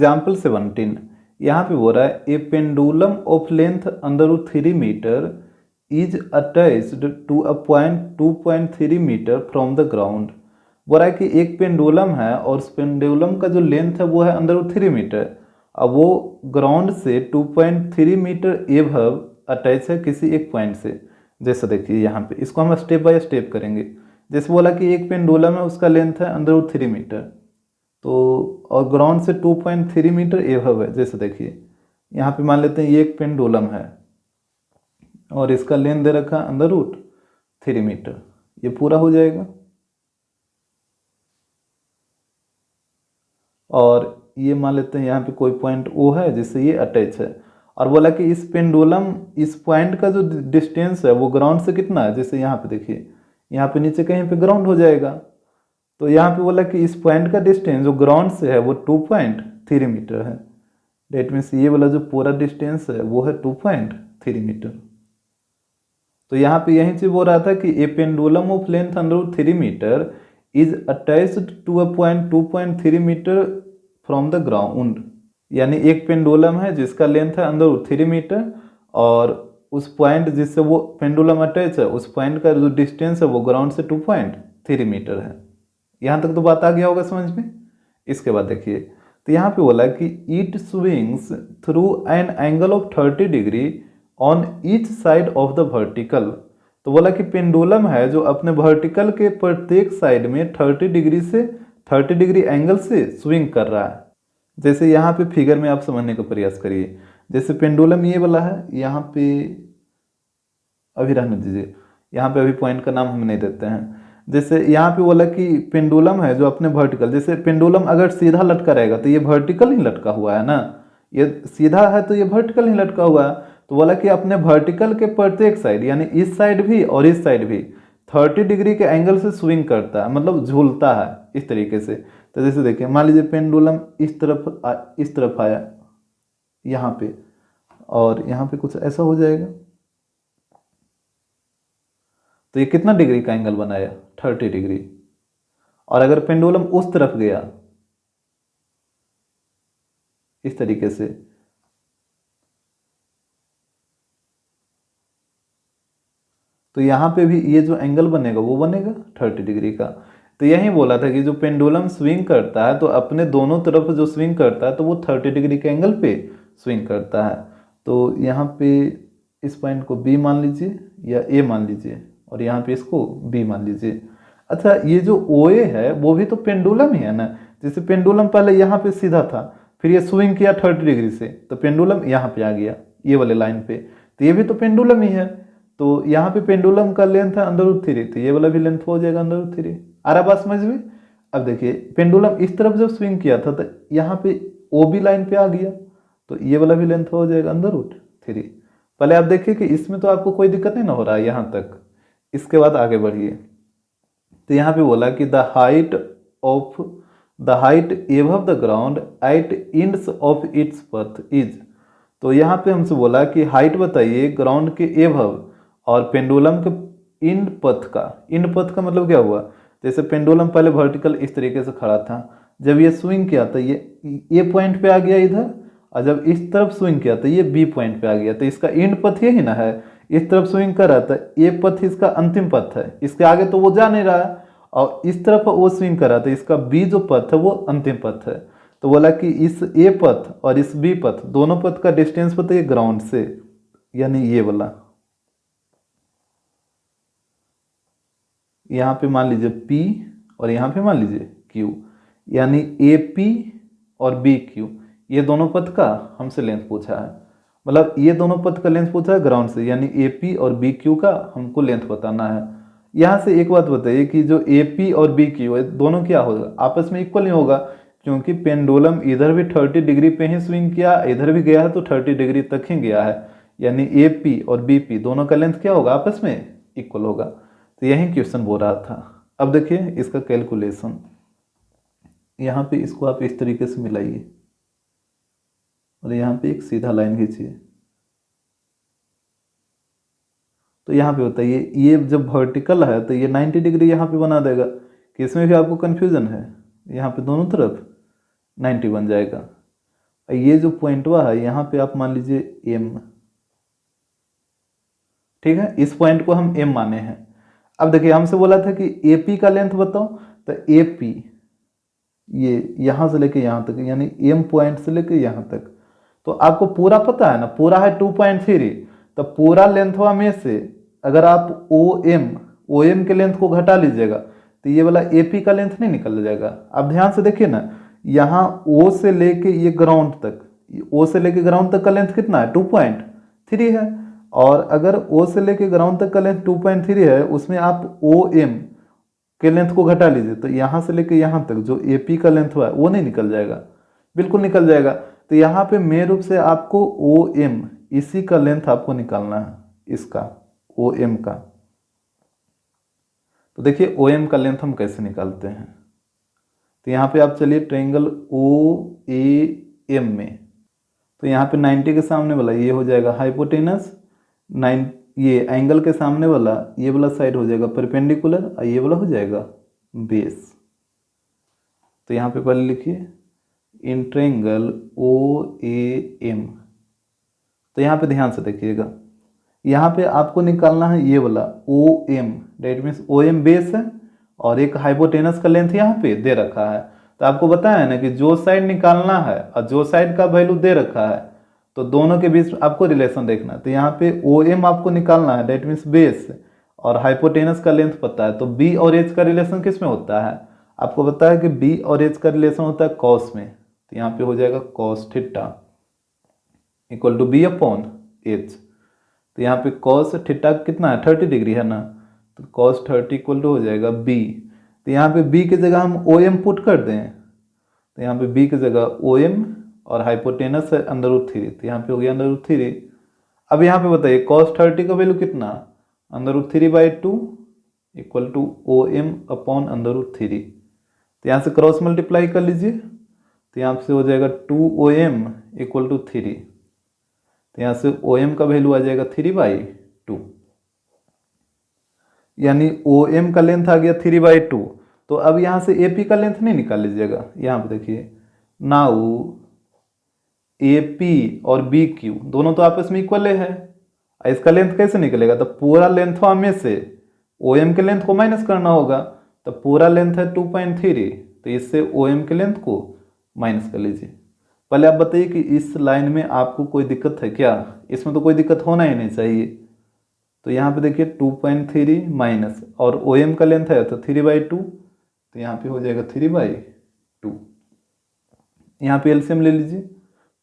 Example 17 यहाँ पे बोल रहा है a pendulum of length √3 metre is attached to a point 2.3 metre from the ground. बोल रहा है कि एक पेंडुलम है और उस पेंडुलम का जो लेंथ है वो है √3 मीटर। अब वो ग्राउंड से 2.3 मीटर एभव अटैच है किसी एक पॉइंट से। जैसे देखिए यहाँ पे इसको हम स्टेप बाय स्टेप करेंगे। जैसे बोला कि एक पेंडुलम है उसका लेंथ है √3 मीटर, तो और ग्राउंड से 2.3 मीटर एभव है। जैसे देखिए यहाँ पे मान लेते हैं ये एक पेंडुलम है और इसका लेंथ दे रखा है √3 मीटर, ये पूरा हो जाएगा। और ये मान लेते हैं यहाँ पे कोई पॉइंट ओ है जिससे ये अटैच है। और बोला कि इस पेंडुलम इस पॉइंट का जो डिस्टेंस है वो ग्राउंड से कितना है। जैसे यहाँ पे देखिए यहाँ पे नीचे कहीं पे ग्राउंड हो जाएगा, तो यहाँ पे बोला कि इस पॉइंट का डिस्टेंस जो ग्राउंड से है वो 2.3 मीटर है। डेट मीन्स ये वाला जो पूरा डिस्टेंस है वो है 2.3 मीटर। तो यहाँ पे यही चीज बोल रहा था कि a pendulum of length √3 metre is attached to a point 2.3 metre from the ground. यानी एक पेंडुलम है जिसका लेंथ है √3 मीटर और उस पॉइंट जिससे वो पेंडुलम अटैच है उस पॉइंट का जो डिस्टेंस है वो ग्राउंड से 2.3 मीटर है। यहाँ तक तो बात आ गया होगा समझ में। इसके बाद देखिए तो यहाँ पे बोला कि it swings through an angle of 30 degree on each side of the vertical. तो बोला कि पेंडुलम है जो अपने वर्टिकल के प्रत्येक साइड में 30 डिग्री एंगल से स्विंग कर रहा है। जैसे यहाँ पे फिगर में आप समझने का प्रयास करिए। जैसे पेंडुलम ये वाला है, यहाँ पे अभी रहने दीजिए, यहाँ पे अभी पॉइंट का नाम हम नहीं देते हैं। जैसे यहाँ पे बोला कि पेंडुलम है जो अपने वर्टिकल, जैसे पेंडुलम अगर सीधा लटका रहेगा तो ये वर्टिकल ही लटका हुआ है ना, ये सीधा है तो ये वर्टिकल ही लटका हुआ है। तो बोला कि अपने वर्टिकल के प्रत्येक साइड यानी इस साइड भी और इस साइड भी 30 डिग्री के एंगल से स्विंग करता है, मतलब झूलता है इस तरीके से। तो जैसे देखिए मान लीजिए पेंडुलम इस तरफ आया यहाँ पे और यहाँ पे कुछ ऐसा हो जाएगा, तो ये कितना डिग्री का एंगल बनाया 30 डिग्री। और अगर पेंडुलम उस तरफ गया इस तरीके से, तो यहाँ पे भी ये जो एंगल बनेगा वो बनेगा 30 डिग्री का। तो यही बोला था कि जो पेंडुलम स्विंग करता है तो अपने दोनों तरफ जो स्विंग करता है तो वो 30 डिग्री के एंगल पे स्विंग करता है। तो यहाँ पे इस पॉइंट को बी मान लीजिए या ए मान लीजिए और यहाँ पे इसको बी मान लीजिए। अच्छा ये जो ओ ए है वो भी तो पेंडुलम ही है ना। जैसे पेंडुलम पहले यहाँ पे सीधा था, फिर ये स्विंग किया 30 डिग्री से तो पेंडुलम यहाँ पे आ गया ये वाले लाइन पे, तो ये भी तो पेंडुलम ही है। तो यहाँ पे पेंडुलम का लेंथ है √3, तो ये वाला भी लेंथ हो जाएगा √3। आ रहा बात समझ में। अब देखिए पेंडुलम इस तरफ जब स्विंग किया था तो यहाँ पे ओ बी लाइन पे आ गया, तो ये वाला भी लेंथ हो जाएगा √3। पहले आप देखिए कि इसमें तो आपको कोई दिक्कत नहीं ना हो रहा है यहाँ तक। इसके बाद आगे बढ़िए, तो यहाँ पे बोला कि the height above the ground eight ends of its पथ इज। तो यहाँ पे हमसे बोला कि हाइट बताइए ग्राउंड के एबव और पेंडुलम के इंड पथ का मतलब क्या हुआ। जैसे पेंडुलम पहले वर्टिकल इस तरीके से खड़ा था, जब ये स्विंग किया तो ये पॉइंट पे आ गया इधर, और जब इस तरफ स्विंग किया तो ये बी पॉइंट पे आ गया। तो इसका इंड पथ यही ना है, इस तरफ स्विंग कर रहा था, ये पथ इसका अंतिम पथ है, इसके आगे तो वो जा नहीं रहा है। और इस तरफ वो स्विंग कर रहा था, इसका बी जो पथ है वो अंतिम पथ है। तो बोला कि इस ए पथ और इस बी पथ दोनों पथ का डिस्टेंस पता है ग्राउंड से, यानी ये वाला यहाँ पे मान लीजिए P और यहाँ पे मान लीजिए Q, यानी AP और BQ ये दोनों पथ का हमसे लेंथ पूछा है। मतलब ये दोनों पथ का लेंथ पूछा है ग्राउंड से, यानी AP और BQ का हमको लेंथ बताना है। यहाँ से एक बात बताइए कि जो AP और BQ दोनों क्या होगा, आपस में इक्वल नहीं होगा, क्योंकि पेंडुलम इधर भी 30 डिग्री पे ही स्विंग किया, इधर भी गया है तो 30 डिग्री तक ही गया है, यानी AP और BP दोनों का लेंथ क्या होगा, आपस में इक्वल होगा। तो यही क्वेश्चन बोल रहा था। अब देखिए इसका कैलकुलेशन, यहाँ पे इसको आप इस तरीके से मिलाइए और यहाँ पे एक सीधा लाइन खींचिए। तो यहाँ पे बताइए ये जब वर्टिकल है तो ये 90 डिग्री यहाँ पे बना देगा, कि इसमें भी आपको कन्फ्यूजन है, यहाँ पे दोनों तरफ 90 बन जाएगा। ये जो पॉइंट हुआ है यहाँ पे आप मान लीजिए m, ठीक है, इस पॉइंट को हम m माने हैं। अब देखिए हमसे बोला था कि AP का लेंथ बताओ, तो AP ये यहाँ से लेके यहाँ तक, यानी m पॉइंट से लेके यहाँ तक, तो आपको पूरा पता है ना, पूरा है 2.3, तो पूरा लेंथवा में से अगर आप OM के लेंथ को घटा लीजिएगा तो ये वाला AP का लेंथ नहीं निकल जाएगा। अब ध्यान से देखिए ना, यहाँ O से लेके ये ग्राउंड तक, O से लेके ग्राउंड तक का लेंथ कितना है, 2.3 है, और अगर O से लेके ग्राउंड तक का लेंथ 2.3 है, उसमें आप OM के लेंथ को घटा लीजिए, तो यहाँ से लेके यहाँ तक जो AP का लेंथ हुआ है वो नहीं निकल जाएगा, बिल्कुल निकल जाएगा। तो यहाँ पे मेन रूप से आपको OM, इसी का लेंथ आपको निकालना है, इसका OM का। तो देखिए OM का लेंथ हम कैसे निकालते हैं, तो यहाँ पे आप चलिए ट्रायंगल OAM में, तो यहाँ पे 90 के सामने वाला ये हो जाएगा हाइपोटेनस, 9 ये एंगल के सामने वाला ये वाला साइड हो जाएगा परपेंडिकुलर, और ये वाला हो जाएगा बेस। तो यहाँ पे पहले लिखिए इन ट्रायंगल OAM। तो यहाँ पे ध्यान से देखिएगा, यहाँ पे आपको निकालना है ये वाला OM, that means OM base है और एक हाइपोटेनस का लेंथ यहाँ पे दे रखा है। तो आपको बताया है ना कि जो साइड निकालना है और जो साइड का वैल्यू दे रखा है, तो दोनों के बीच आपको रिलेशन देखना है। तो यहाँ पे OM आपको निकालना है, डेट मीन्स बेस, और हाइपोटेनस का लेंथ पता है, तो B और H का रिलेशन किस में होता है, आपको पता है कि B और H का रिलेशन होता है कॉस में। तो यहाँ पे हो जाएगा cos theta equal to B upon H। तो यहाँ पे कॉस थीटा कितना है, 30 डिग्री है ना, तो कॉस 30 इक्वल टू हो जाएगा B। तो यहाँ पे B की जगह हम OM पुट कर दें, तो यहाँ पे B की जगह OM और हाइपोटेनस है √3, तो यहाँ पे हो गया √3। अब यहाँ पे बताइए कॉस 30 का वैल्यू कितना, √3/2 इक्वल टू OM अपॉन √3। तो यहाँ से क्रॉस मल्टीप्लाई कर लीजिए, तो यहाँ से हो जाएगा 2OM इक्वल टू 3। तो यहाँ से OM का वैल्यू आ जाएगा 3/2, यानी OM का लेंथ आ गया 3/2। तो अब यहाँ से AP का लेंथ नहीं निकाल लीजिएगा, यहाँ पे देखिए नाउ AP और BQ दोनों तो आपस में इक्वल है, इसका लेंथ कैसे निकलेगा, तो पूरा लेंथवा में से OM के लेंथ को माइनस करना होगा, तो पूरा लेंथ है 2.3, तो इससे OM के लेंथ को माइनस कर लीजिए। पहले आप बताइए कि इस लाइन में आपको कोई दिक्कत है क्या, इसमें तो कोई दिक्कत होना ही नहीं चाहिए। तो यहाँ पे देखिए 2.3 माइनस, और OM का लेंथ है तो 3/2, तो यहाँ पे हो जाएगा 3/2। यहाँ पे एलसीएम ले लीजिए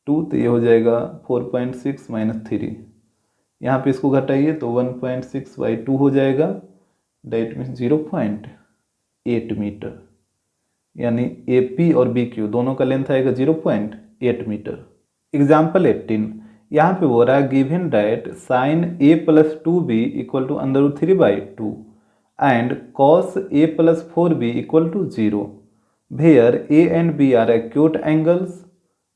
2, तो ये हो जाएगा 4.6 माइनस 3, यहाँ पे इसको घटाइए तो 1.6/2 हो जाएगा, डेट मीन्स 0.8 मीटर, यानी AP और BQ दोनों का लेंथ आएगा 0.8 मीटर। एग्जाम्पल 18, यहाँ पे बोल रहा है given that sine A + 2B equal to √3/2 and cos A + 4B equal to 0 where A and B are acute angles,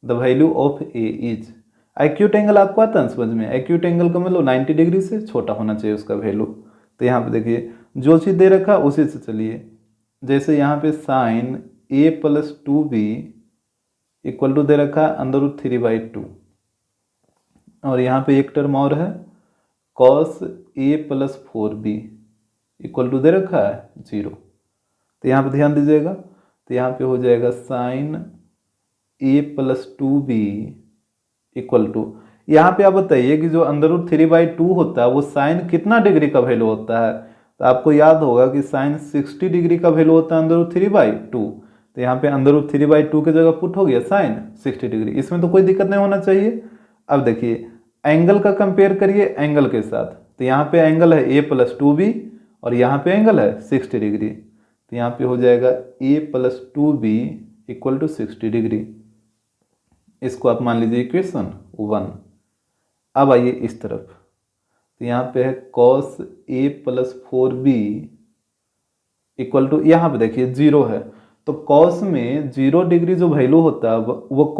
the value of A is. Acute angle आपको आता है समझ में, एक्यूट एंगल का मतलब 90 डिग्री से छोटा होना चाहिए उसका वैल्यू। तो यहाँ पे देखिए जो चीज़ दे रखा उसी से चलिए, जैसे यहाँ पे sine A + 2B equal to दे रखा है √3/2, और यहाँ पे एक टर्म और है cos A + 4B equal to दे रखा है 0। तो यहाँ पे ध्यान दीजिएगा, तो यहाँ पे हो जाएगा sign A + 2B equal to, यहाँ पे आप बताइए कि जो √3/2 होता है वो साइन कितना डिग्री का वैल्यू होता है, तो आपको याद होगा कि साइन 60 डिग्री का वैल्यू होता है √3/2। तो यहाँ पे √3/2 की जगह पुट हो गया साइन 60 डिग्री, इसमें तो कोई दिक्कत नहीं होना चाहिए। अब देखिए एंगल का कंपेयर करिए एंगल के साथ, तो यहाँ पे एंगल है A + 2B और यहाँ पे एंगल है 60 डिग्री, तो यहाँ पे हो जाएगा A + 2B equal to 60 degree. इसको आप मान लीजिए इक्वेशन 1। अब आइए इस तरफ, तो यहाँ पे है cos A + 4B equal to, यहाँ पे देखिए 0 है, तो cos में 0 डिग्री जो वैल्यू होता है वो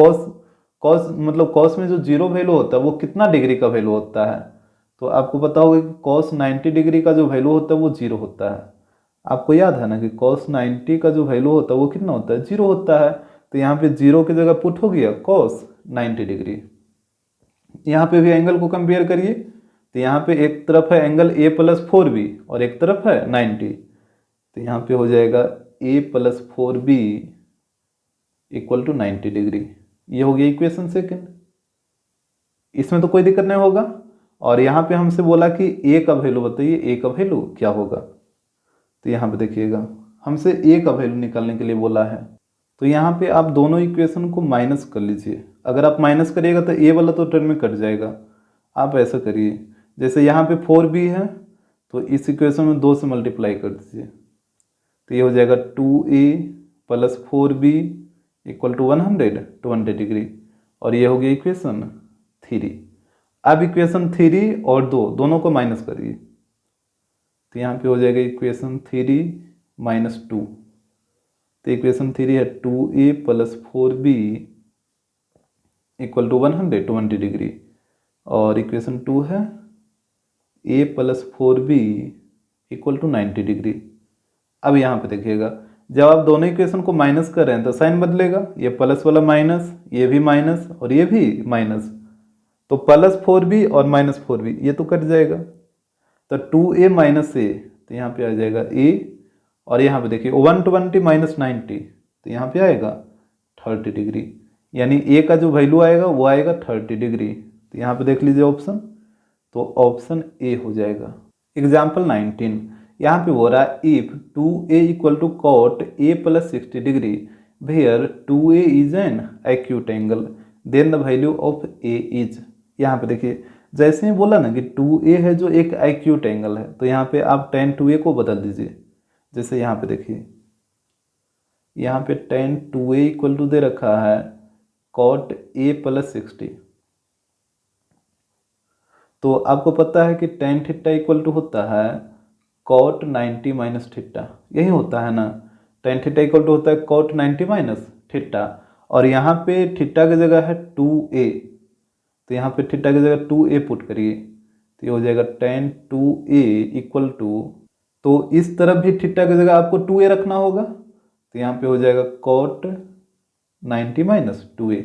cos मतलब cos में जो 0 वैल्यू होता है वो कितना डिग्री का वैल्यू होता है, तो आपको पता होगा कि cos 90 डिग्री का जो वैल्यू होता है वो 0 होता है। आपको याद है ना कि cos 90 का जो वैल्यू होता है वो कितना होता है, 0 होता है। तो यहाँ पे 0 की जगह पुट हो गया cos 90 डिग्री। यहाँ पे भी एंगल को कंपेयर करिए, तो यहाँ पे एक तरफ है एंगल a + 4b और एक तरफ है 90, तो यहाँ पे हो जाएगा a + 4b = 90 डिग्री। ये हो गया इक्वेशन सेकंड, इसमें तो कोई दिक्कत नहीं होगा। और यहाँ पे हमसे बोला कि a का वैल्यू बताइए, a का वैल्यू क्या होगा। तो यहाँ पे देखिएगा हमसे a का वैल्यू निकालने के लिए बोला है, तो यहाँ पे आप दोनों इक्वेशन को माइनस कर लीजिए। अगर आप माइनस करिएगा तो a वाला तो टर्म में कट जाएगा। आप ऐसा करिए, जैसे यहाँ पे 4b है तो इस इक्वेशन में 2 से मल्टीप्लाई कर दीजिए, तो ये हो जाएगा 2a + 4b = 120 डिग्री, और ये हो गया इक्वेशन 3। अब इक्वेशन 3 और 2 दोनों को माइनस करिए, तो यहाँ पे हो जाएगा इक्वेशन 3 - 2, तो इक्वेशन 3 है 2a + 4b = 120 डिग्री, और इक्वेशन 2 है a + 4b = 90 डिग्री। अब यहाँ पे देखिएगा जब आप दोनों इक्वेशन को माइनस कर रहे हैं तो साइन बदलेगा, ये प्लस वाला माइनस, ये भी माइनस और ये भी माइनस, तो +4b और -4b ये तो कट जाएगा, तो 2a - a, तो यहाँ पे आ जाएगा a, और यहाँ पे देखिए 120 - 90, तो यहाँ पे आएगा 30 डिग्री, यानी a का जो वैल्यू आएगा वो आएगा 30 डिग्री। तो यहाँ पे देख लीजिए ऑप्शन, तो ऑप्शन ए हो जाएगा। एग्जाम्पल 19, यहाँ पे हो रहा है if 2a = cot a + 60 degree where 2a is an acute angle then the value of a is। यहाँ पे देखिए जैसे ही बोला ना कि 2a है जो एक एक्यूट एंगल है, तो यहाँ पे आप tan 2a को बदल दीजिए। जैसे यहाँ पे देखिए, यहाँ पे tan 2a = दे रखा है cot a + 60, तो आपको पता है कि tan θ = होता है cot 90 - θ, यही होता है ना, tan θ = होता है cot 90 - θ, और यहाँ पे थीटा की जगह है 2a, तो यहाँ पे थीटा की जगह 2a पुट करिए, तो ये हो जाएगा tan 2a = तो इस तरफ भी थीटा की जगह आपको 2a रखना होगा, तो यहाँ पे हो जाएगा cot 90 - 2a।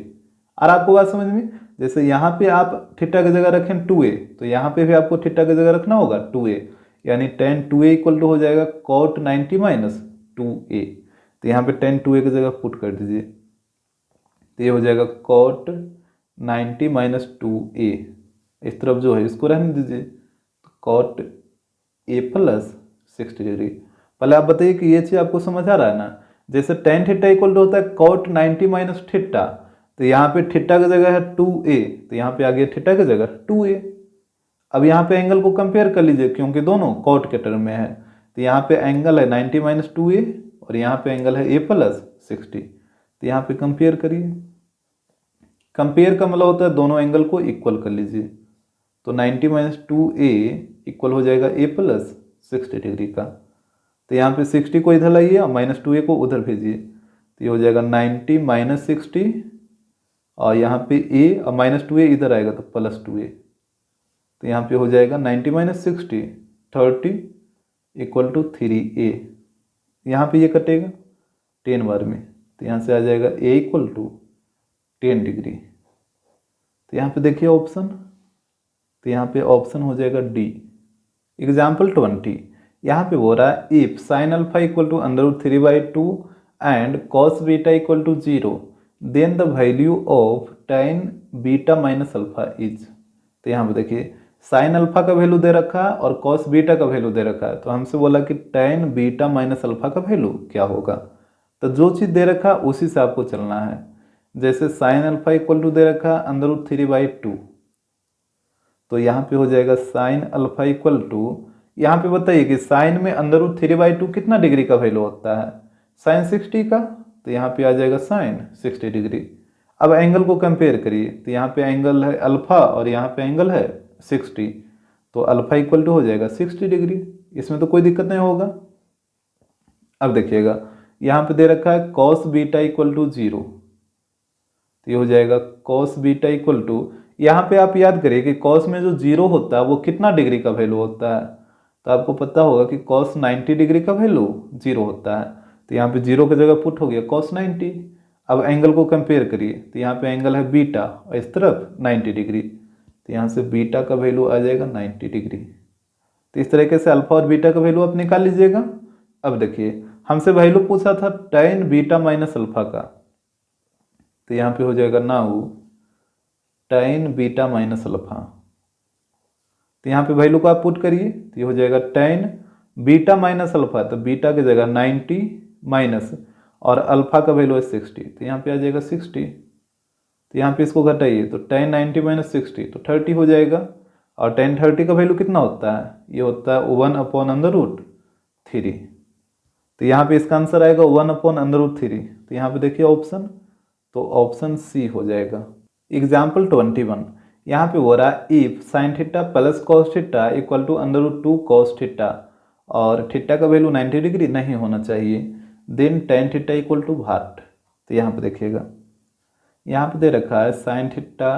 और आपको बात समझ में, जैसे यहाँ पे आप थीटा की जगह रखें 2a, तो यहाँ पे भी आपको थीटा की जगह रखना होगा 2a, यानी tan 2a = हो जाएगा cot 90 - 2a, तो यहाँ पे tan 2a की जगह पुट कर दीजिए, तो ये हो जाएगा cot 90 - 2a। इस तरफ जो है इसको रहने दीजिए, तो cot a + 60 डिग्री। पहले आप बताइए कि ये चीज़ आपको समझ आ रहा है ना। जैसे tan θ = होता है cot 90 - θ, तो यहाँ पे थीटा की जगह है 2a, तो यहाँ पे आ गया थीटा की जगह 2a। अब यहाँ पे एंगल को कंपेयर कर लीजिए, क्योंकि दोनों कॉट के टर्म में है, तो यहाँ पे एंगल है 90 - 2a और यहाँ पे एंगल है a + 60, तो यहाँ पे कंपेयर करिए। कंपेयर का मतलब होता है दोनों एंगल को इक्वल कर लीजिए, तो 90 - 2a इक्वल हो जाएगा a + 60 डिग्री का, तो यहाँ पे 60 को इधर लाइए और -2a को उधर भेजिए, तो ये हो जाएगा 90 - 60, और यहाँ पे a और -2a इधर आएगा तो +2a, तो यहाँ पे हो जाएगा 90 - 60 30 = 3a। यहाँ पे ये कटेगा 10 बार में, तो यहाँ से आ जाएगा a = 10 डिग्री। तो यहाँ पे देखिए ऑप्शन, तो यहाँ पे ऑप्शन हो जाएगा डी। एग्जाम्पल 20, यहाँ पे हो रहा है if sin α = √3/2 and cos β = 0 then the value of tan β - α is. तो यहाँ पे देखिए sin अल्फा का वैल्यू दे रखा है और cos बीटा का वैल्यू दे रखा है, तो हमसे बोला कि tan बीटा माइनस अल्फा का वैल्यू क्या होगा। तो जो चीज़ दे रखा उसी से आपको चलना है। जैसे sin अल्फा = दे रखा √3/2, तो यहाँ पे हो जाएगा sin अल्फा = यहाँ पे बताइए कि साइन में √3/2 कितना डिग्री का वैल्यू होता है, sin 60 का, तो यहाँ पे आ जाएगा sin 60 डिग्री। अब एंगल को कंपेयर करिए, तो यहाँ पे एंगल है अल्फा और यहाँ पे एंगल है 60, तो अल्फा = हो जाएगा 60 डिग्री, इसमें तो कोई दिक्कत नहीं होगा। अब देखिएगा यहाँ पे दे रखा है cos बीटा = 0, तो ये हो जाएगा cos बीटा = यहाँ पे आप याद करिए कि cos में जो 0 होता है वो कितना डिग्री का वैल्यू होता है, तो आपको पता होगा कि cos 90 डिग्री का वैल्यू 0 होता है, तो यहाँ पे 0 की जगह पुट हो गया cos 90। अब एंगल को कंपेयर करिए, तो यहाँ पे एंगल है बीटा और इस तरफ 90 डिग्री, तो यहाँ से बीटा का वैल्यू आ जाएगा 90 डिग्री। तो इस तरीके से अल्फा और बीटा का वैल्यू आप निकाल लीजिएगा। अब देखिए हमसे वैल्यू पूछा था tan बीटा माइनस अल्फा का, तो यहाँ पे हो जाएगा now tan beta minus alpha. तो यहाँ पे वैल्यू को आप पुट करिए, तो ये हो जाएगा tan बीटा माइनस अल्फा, तो बीटा की जगह 90 माइनस और अल्फा का वैल्यू है 60, तो यहाँ पे आ जाएगा 60। तो यहाँ पे इसको घटाइए, तो tan 90 माइनस 60 तो 30 हो जाएगा। और tan 30 का वैल्यू कितना होता है, ये होता है 1/√3। तो यहाँ पे इसका आंसर आएगा 1/√3। तो यहाँ पे देखिए ऑप्शन, तो ऑप्शन सी हो जाएगा। एग्जाम्पल 21, यहाँ पे हो रहा है if sine theta plus cos theta equal to √2 cos theta और थीटा का वैल्यू 90 डिग्री नहीं होना चाहिए, then tan theta equal to what. तो यहाँ पे देखिएगा, यहाँ पे दे रखा है sine theta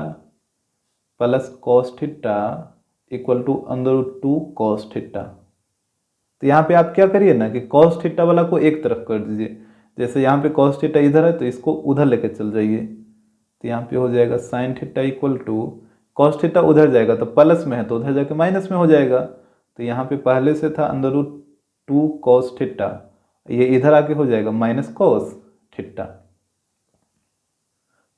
plus cos theta equal to √2 cos theta. तो यहाँ पे आप क्या करिए ना कि कॉस थीटा वाला को एक तरफ कर दीजिए, जैसे यहाँ पे कॉस थीटा इधर है तो इसको उधर लेके चल जाइए। तो यहाँ पे हो जाएगा sine theta equal to cos theta उधर जाएगा तो प्लस में है तो उधर जाके माइनस में हो जाएगा। तो यहाँ पे पहले से था √2 कॉस थीटा, ये इधर आके हो जाएगा माइनस कॉस थीटा।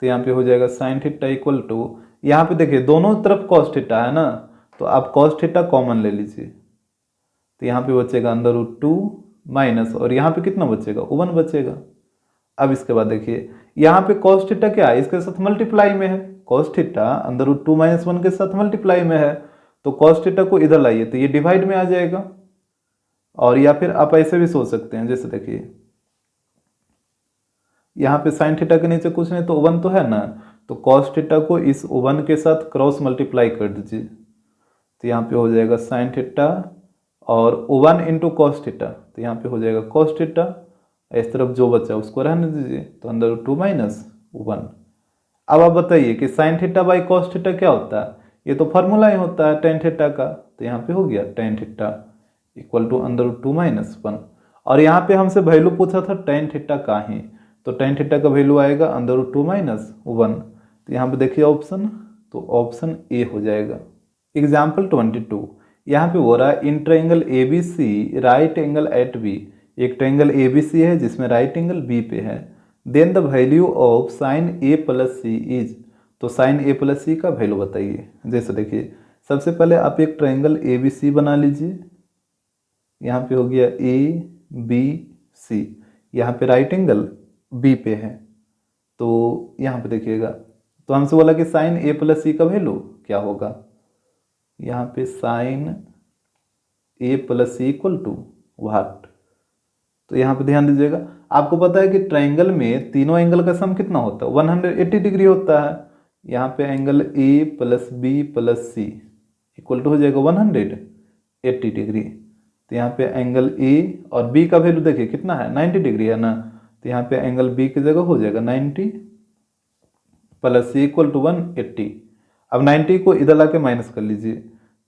तो यहाँ पे हो जाएगा साइन थीटा इक्वल टू, यहाँ पे देखिए दोनों तरफ कॉस थीटा है ना, तो आप कॉस थीटा कॉमन ले लीजिए। तो यहाँ पे बचेगा √2 माइनस और यहाँ पे कितना बचेगा 1 बचेगा। अब इसके बाद देखिए यहाँ पे कॉस थीटा क्या है, इसके साथ मल्टीप्लाई में है, कॉस थीटा √2 माइनस 1 के साथ मल्टीप्लाई में है, तो कॉस थीटा को इधर लाइए तो ये डिवाइड में आ जाएगा। और या फिर आप ऐसे भी सोच सकते हैं, जैसे देखिए यहाँ पे साइन थीटा के नीचे कुछ नहीं तो 1 तो है ना, तो कॉस थीटा को इस 1 के साथ क्रॉस मल्टीप्लाई कर दीजिए। तो यहाँ पे हो जाएगा साइन थीटा और 1 इंटू कॉस थीटा, तो यहाँ पे हो जाएगा कॉस थीटा, इस तरफ जो बचा उसको रहने दीजिए, तो √2 माइनस 1। अब आप बताइए कि sine theta by cos theta क्या होता है, ये तो फार्मूला ही होता है tan थीटा का। तो यहाँ पे हो गया tan theta equal to √2 minus 1। और यहाँ पे हमसे वैल्यू पूछा था tan थीटा का ही, तो tan थीटा का वैल्यू आएगा √2 माइनस 1। तो यहाँ पे देखिए ऑप्शन, तो ऑप्शन ए हो जाएगा। एग्जाम्पल 22, यहाँ पे हो रहा है in triangle ABC right angle at B, एक ट्रायंगल ABC है जिसमें राइट एंगल B पे है, then the value of sine A plus C is. तो साइन A प्लस सी का वैल्यू बताइए। जैसे देखिए सबसे पहले आप एक ट्रायंगल ABC बना लीजिए, यहाँ पे हो गया ABC, यहाँ पे राइट एंगल B पे है, तो यहाँ पे देखिएगा, तो हमसे बोला कि साइन A प्लस सी का वैल्यू क्या होगा, यहाँ पे sine A plus C equal to what. तो यहाँ पे ध्यान दीजिएगा, आपको पता है कि ट्रायंगल में तीनों एंगल का सम कितना होता है 180 डिग्री होता है। यहाँ पे angle A plus B plus C equal to हो जाएगा 180 डिग्री। तो यहाँ पे एंगल A और B का वैल्यू देखिए कितना है 90 डिग्री है ना, तो यहाँ पे एंगल B की जगह हो जाएगा 90 प्लस C इक्वल टू 180। अब 90 को इधर लाके माइनस कर लीजिए,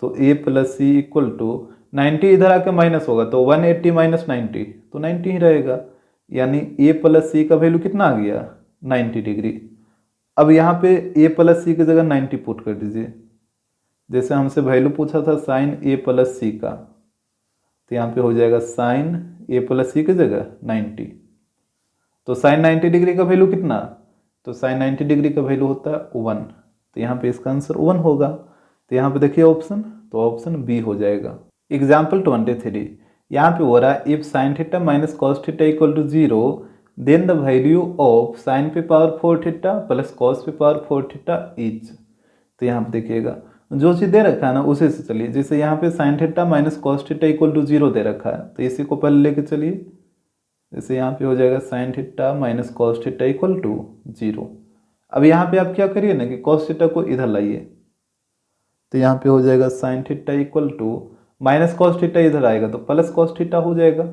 तो A plus C equal to 90 इधर आके माइनस होगा तो 180 माइनस 90 तो 90 ही रहेगा, यानी A प्लस सी का वैल्यू कितना आ गया 90 डिग्री। अब यहाँ पे A प्लस सी की जगह 90 पुट कर दीजिए, जैसे हमसे वैल्यू पूछा था साइन A प्लस सी का, तो यहाँ पे हो जाएगा साइन A प्लस सी की जगह 90। तो साइन 90 डिग्री का वैल्यू कितना, तो साइन 90 डिग्री का वैल्यू होता है 1, तो यहाँ पे इसका आंसर 1 होगा। तो यहाँ पे देखिए ऑप्शन, तो ऑप्शन बी हो जाएगा। एग्जाम्पल 23, यहाँ पे हो रहा है if sine theta minus cos theta equal to 0 then the value of sine पे पावर 4 थीटा प्लस कॉस पे पावर 4 थीटा इज। तो यहाँ पे देखिएगा जो चीज़ दे रखा है ना उसी से चलिए, जैसे यहाँ पे sine theta minus cos theta equal to 0 दे रखा है, तो इसी को पहले लेके चलिए, जैसे यहाँ पे हो जाएगा sine theta minus cos theta equal to 0। अब यहाँ पे आप क्या करिए ना कि कॉस थीटा को इधर लाइए, तो यहाँ पे हो जाएगा sine theta equal to minus cos theta इधर आएगा तो प्लस कॉस थीटा हो जाएगा।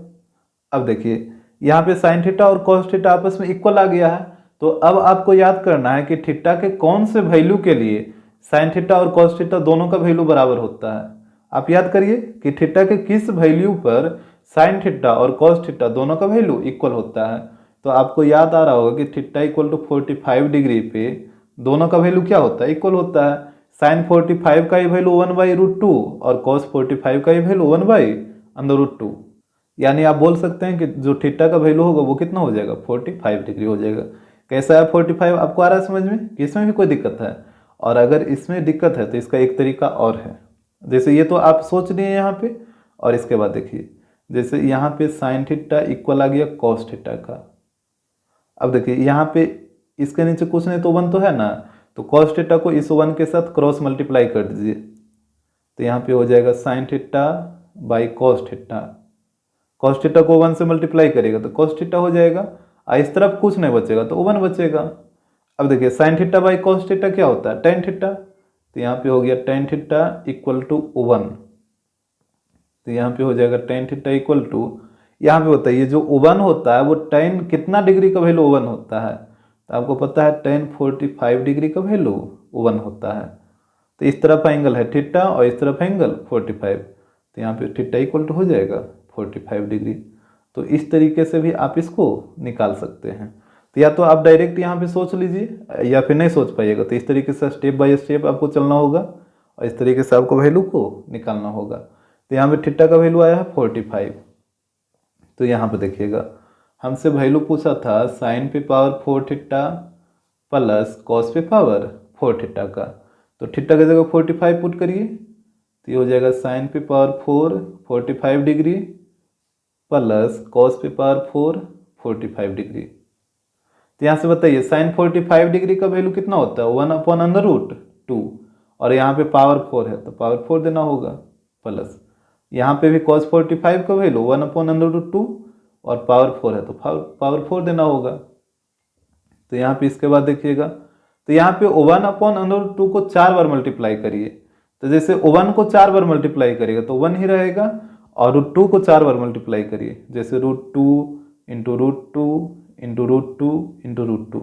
अब देखिए यहाँ पे साइन थीटा और कॉस थीटा आपस में इक्वल आ गया है, तो अब आपको याद करना है कि थीटा के कौन से वैल्यू के लिए साइन थीटा और कॉस थीटा दोनों का वैल्यू बराबर होता है। आप याद करिए कि थीटा के किस वैल्यू पर साइन थीटा और कॉस थीटा दोनों का वैल्यू इक्वल होता है। तो आपको याद आ रहा होगा कि थीटा इक्वल टू 45 डिग्री पे दोनों का वैल्यू क्या होता है, इक्वल होता है। साइन 45 का ही वैल्यू 1/√2 और कॉस 45 का ही वैल्यू 1/√2। यानी आप बोल सकते हैं कि जो थीटा का वैल्यू होगा वो कितना हो जाएगा, 45 डिग्री हो जाएगा। कैसा है 45, आपको आ रहा है समझ में कि इसमें भी कोई दिक्कत है? और अगर इसमें दिक्कत है तो इसका एक तरीका और है। जैसे ये तो आप सोच लिए यहाँ पे, और इसके बाद देखिए जैसे यहाँ पे साइन थीटा इक्वल आ गया कॉस थीटा का। अब देखिए यहाँ पे इसके नीचे कुछ नहीं तो 1 तो है ना, तो कॉस थीटा को इस 1 के साथ क्रॉस मल्टीप्लाई कर दीजिए, तो यहाँ पे हो जाएगा sine theta by cos theta. Cos theta को 1 से मल्टीप्लाई करेगा तो कॉस थीटा हो जाएगा, और इस तरफ कुछ नहीं बचेगा तो 1 बचेगा। अब देखिए sine theta by cos theta क्या होता है, टेन थीटा, तो यहाँ पे हो गया टेन थीटा इक्वल टू 1। तो यहाँ पे हो जाएगा टेन थीटा इक्वल टू, यहाँ पे बताइए जो 1 होता है वो टेन कितना डिग्री का वैल्यू 1 होता है, तो आपको पता है टेन 45 डिग्री का वैल्यू 1 होता है। तो इस तरफ एंगल है थीटा और इस तरफ एंगल 45, तो यहाँ पे थीटा इक्वल टू हो जाएगा 45 डिग्री। तो इस तरीके से भी आप इसको निकाल सकते हैं। तो या तो आप डायरेक्ट यहाँ पे सोच लीजिए या फिर नहीं सोच पाइएगा, तो इस तरीके से स्टेप बाय स्टेप आपको चलना होगा और इस तरीके से आपको वैल्यू को निकालना होगा। तो यहाँ पे थीटा का वैल्यू आया है 45। तो यहाँ पे देखिएगा हमसे वैल्यू पूछा था साइन पे पावर 4 थीटा प्लस कॉस पे पावर 4 थीटा का, तो थीटा की जगह 45 पुट करिए, तो ये हो जाएगा साइन पे पावर 4 45 डिग्री प्लस कॉस पे पावर 4 45 डिग्री। तो यहाँ से बताइए साइन 45 डिग्री का वैल्यू कितना होता है, 1/√2, और यहाँ पे पावर 4 है तो पावर 4 देना होगा, प्लस यहाँ पे भी cos 45 का वैल्यू 1/√2 और पावर 4 है तो पावर 4 देना होगा। तो यहाँ पे इसके बाद देखिएगा, तो यहाँ पे 1/√2 को 4 बार मल्टीप्लाई करिए, तो जैसे 1 को 4 बार मल्टीप्लाई करिएगा तो 1 ही रहेगा, और √2 को 4 बार मल्टीप्लाई करिए, जैसे √2 इंटू √2 इंटू √2 इंटू √2,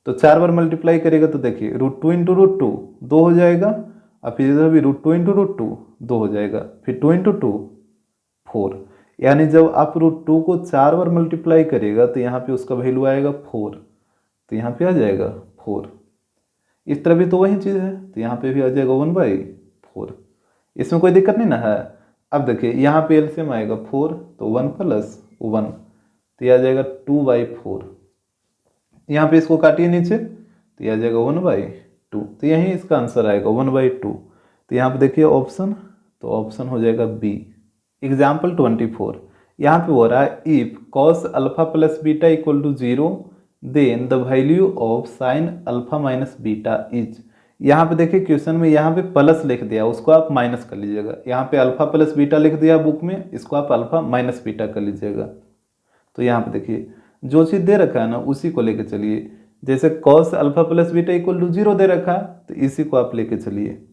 तो 4 बार मल्टीप्लाई करेगा तो देखिए √2 इंटू √2 2 हो जाएगा, और फिर इधर भी √2 इंटू √2 2 हो जाएगा, फिर 2 इंटू 2 4। यानी जब आप √2 को 4 बार मल्टीप्लाई करेगा तो यहाँ पे उसका वैल्यू आएगा 4, तो यहाँ पे आ जाएगा 4। इस तरह भी तो वही चीज़ है, तो यहाँ पे भी आ जाएगा 1/4। इसमें कोई दिक्कत नहीं ना है। अब देखिए यहाँ पे एलसीएम आएगा 4, तो 1 प्लस 1, तो यह आ जाएगा 2/4। यहाँ पे इसको काटिए नीचे, तो यह आ जाएगा 1/2, तो यही इसका आंसर आएगा 1/2। तो यहाँ पे देखिए ऑप्शन, तो ऑप्शन हो जाएगा बी। एग्जाम्पल 24, यहाँ पे हो रहा है if cos alpha plus beta equal to 0 then the value of sine alpha minus beta is. यहाँ पे देखिए क्वेश्चन में यहाँ पे प्लस लिख दिया, उसको आप माइनस कर लीजिएगा। यहाँ पे अल्फा प्लस बीटा लिख दिया बुक में, इसको आप अल्फा माइनस बीटा कर लीजिएगा। तो यहाँ पे देखिए जो चीज़ दे रखा है ना उसी को लेके चलिए, जैसे cos alpha plus beta equal to 0 दे रखा है तो इसी को आप लेके चलिए।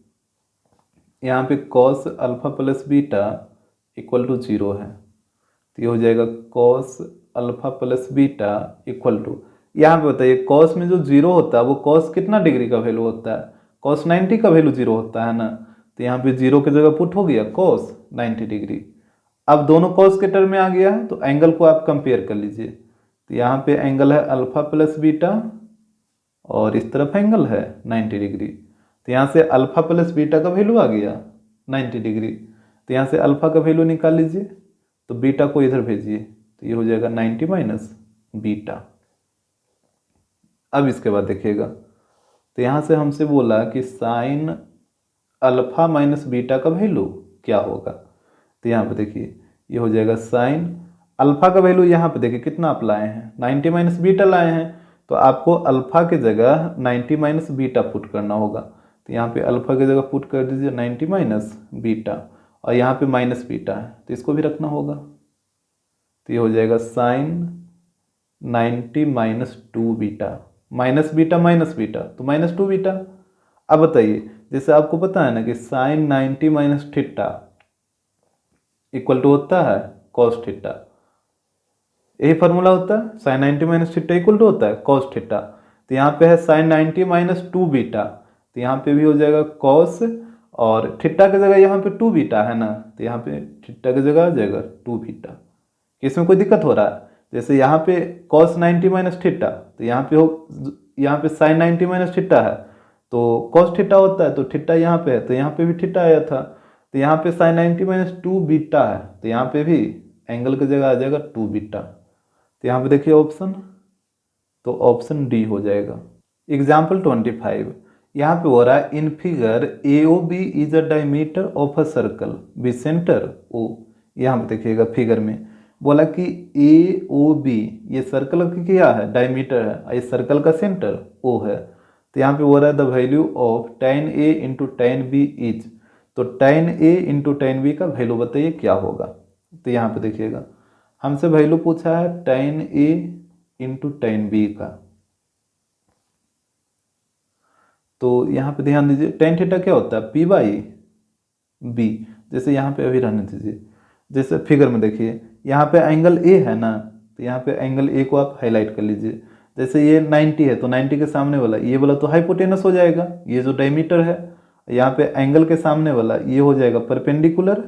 यहाँ पे cos alpha plus beta equal to 0 है, तो ये हो जाएगा cos alpha plus beta equal to, यहाँ पे बताइए cos में जो 0 होता है वो cos कितना डिग्री का वैल्यू होता है, cos 90 का वैल्यू 0 होता है ना, तो यहाँ पे 0 की जगह पुट हो गया cos 90 डिग्री। अब दोनों cos के टर्म में आ गया है तो एंगल को आप कंपेयर कर लीजिए, तो यहाँ पे एंगल है अल्फा प्लस बीटा और इस तरफ एंगल है 90 डिग्री, तो यहाँ से अल्फा प्लस बीटा का वैल्यू आ गया 90 डिग्री, तो यहाँ से अल्फा का वैल्यू निकाल लीजिए, तो बीटा को इधर भेजिए, तो ये हो जाएगा 90 माइनस बीटा। अब इसके बाद देखिएगा, तो यहाँ से हमसे बोला कि साइन अल्फा माइनस बीटा का वैल्यू क्या होगा, तो यहाँ पे देखिए ये हो जाएगा साइन अल्फा का वैल्यू, यहाँ पे देखिए कितना आप लाए हैं 90 माइनस बीटा लाए हैं, तो आपको अल्फा की जगह 90 माइनस बीटा पुट करना होगा, तो यहाँ पे अल्फा की जगह पुट कर दीजिए 90 माइनस बीटा, और यहाँ पे माइनस बीटा है तो इसको भी रखना होगा, तो ये हो जाएगा sine 90 minus 2 beta, minus beta तो माइनस 2 बीटा। अब बताइए जैसे आपको पता है ना कि sine 90 minus theta equal to होता है कॉस थीटा, यही फार्मूला होता है, sine 90 minus theta equal to होता है कॉस थीटा। तो यहाँ पे है साइन 90 माइनस 2 बीटा, तो यहाँ पे भी हो जाएगा कॉस, और थीटा की जगह यहाँ पे 2 बीटा है ना, तो यहाँ पे थीटा की जगह आ जाएगा 2 बीटा। इसमें कोई दिक्कत हो रहा है? जैसे यहाँ पे cos 90 माइनस थीटा, तो यहाँ पे sin 90 माइनस थीटा है, तो cos थीटा होता है, तो थीटा यहाँ पे है, तो यहाँ पे भी थीटा आया था, तो यहाँ पे sin 90 माइनस 2 बीटा है, तो यहाँ पे भी एंगल की जगह आ जाएगा 2 बीटा। तो यहाँ पे देखिए ऑप्शन, तो ऑप्शन डी हो जाएगा। एग्जाम्पल 25, यहाँ पे हो रहा है in figure AOB is a diameter of a circle with centre O। यहाँ पे देखिएगा फिगर में बोला कि AOB ये सर्कल का क्या है, डायमीटर है, इस सर्कल का सेंटर O है। तो यहाँ पे हो रहा है the value of tan A into tan B is, तो tan A into tan B का वैल्यू बताइए क्या होगा। तो यहाँ पे देखिएगा हमसे वैल्यू पूछा है tan A into tan B का, तो यहाँ पे ध्यान दीजिए tan थीटा क्या होता है P बाई B, जैसे यहाँ पे अभी रहने दीजिए, जैसे फिगर में देखिए यहाँ पे एंगल A है ना, तो यहाँ पे एंगल A को आप हाईलाइट कर लीजिए। जैसे ये 90 है, तो 90 के सामने वाला ये वाला तो हाइपोटेनस हो जाएगा, ये जो डायमीटर है। यहाँ पे एंगल के सामने वाला ये हो जाएगा परपेंडिकुलर,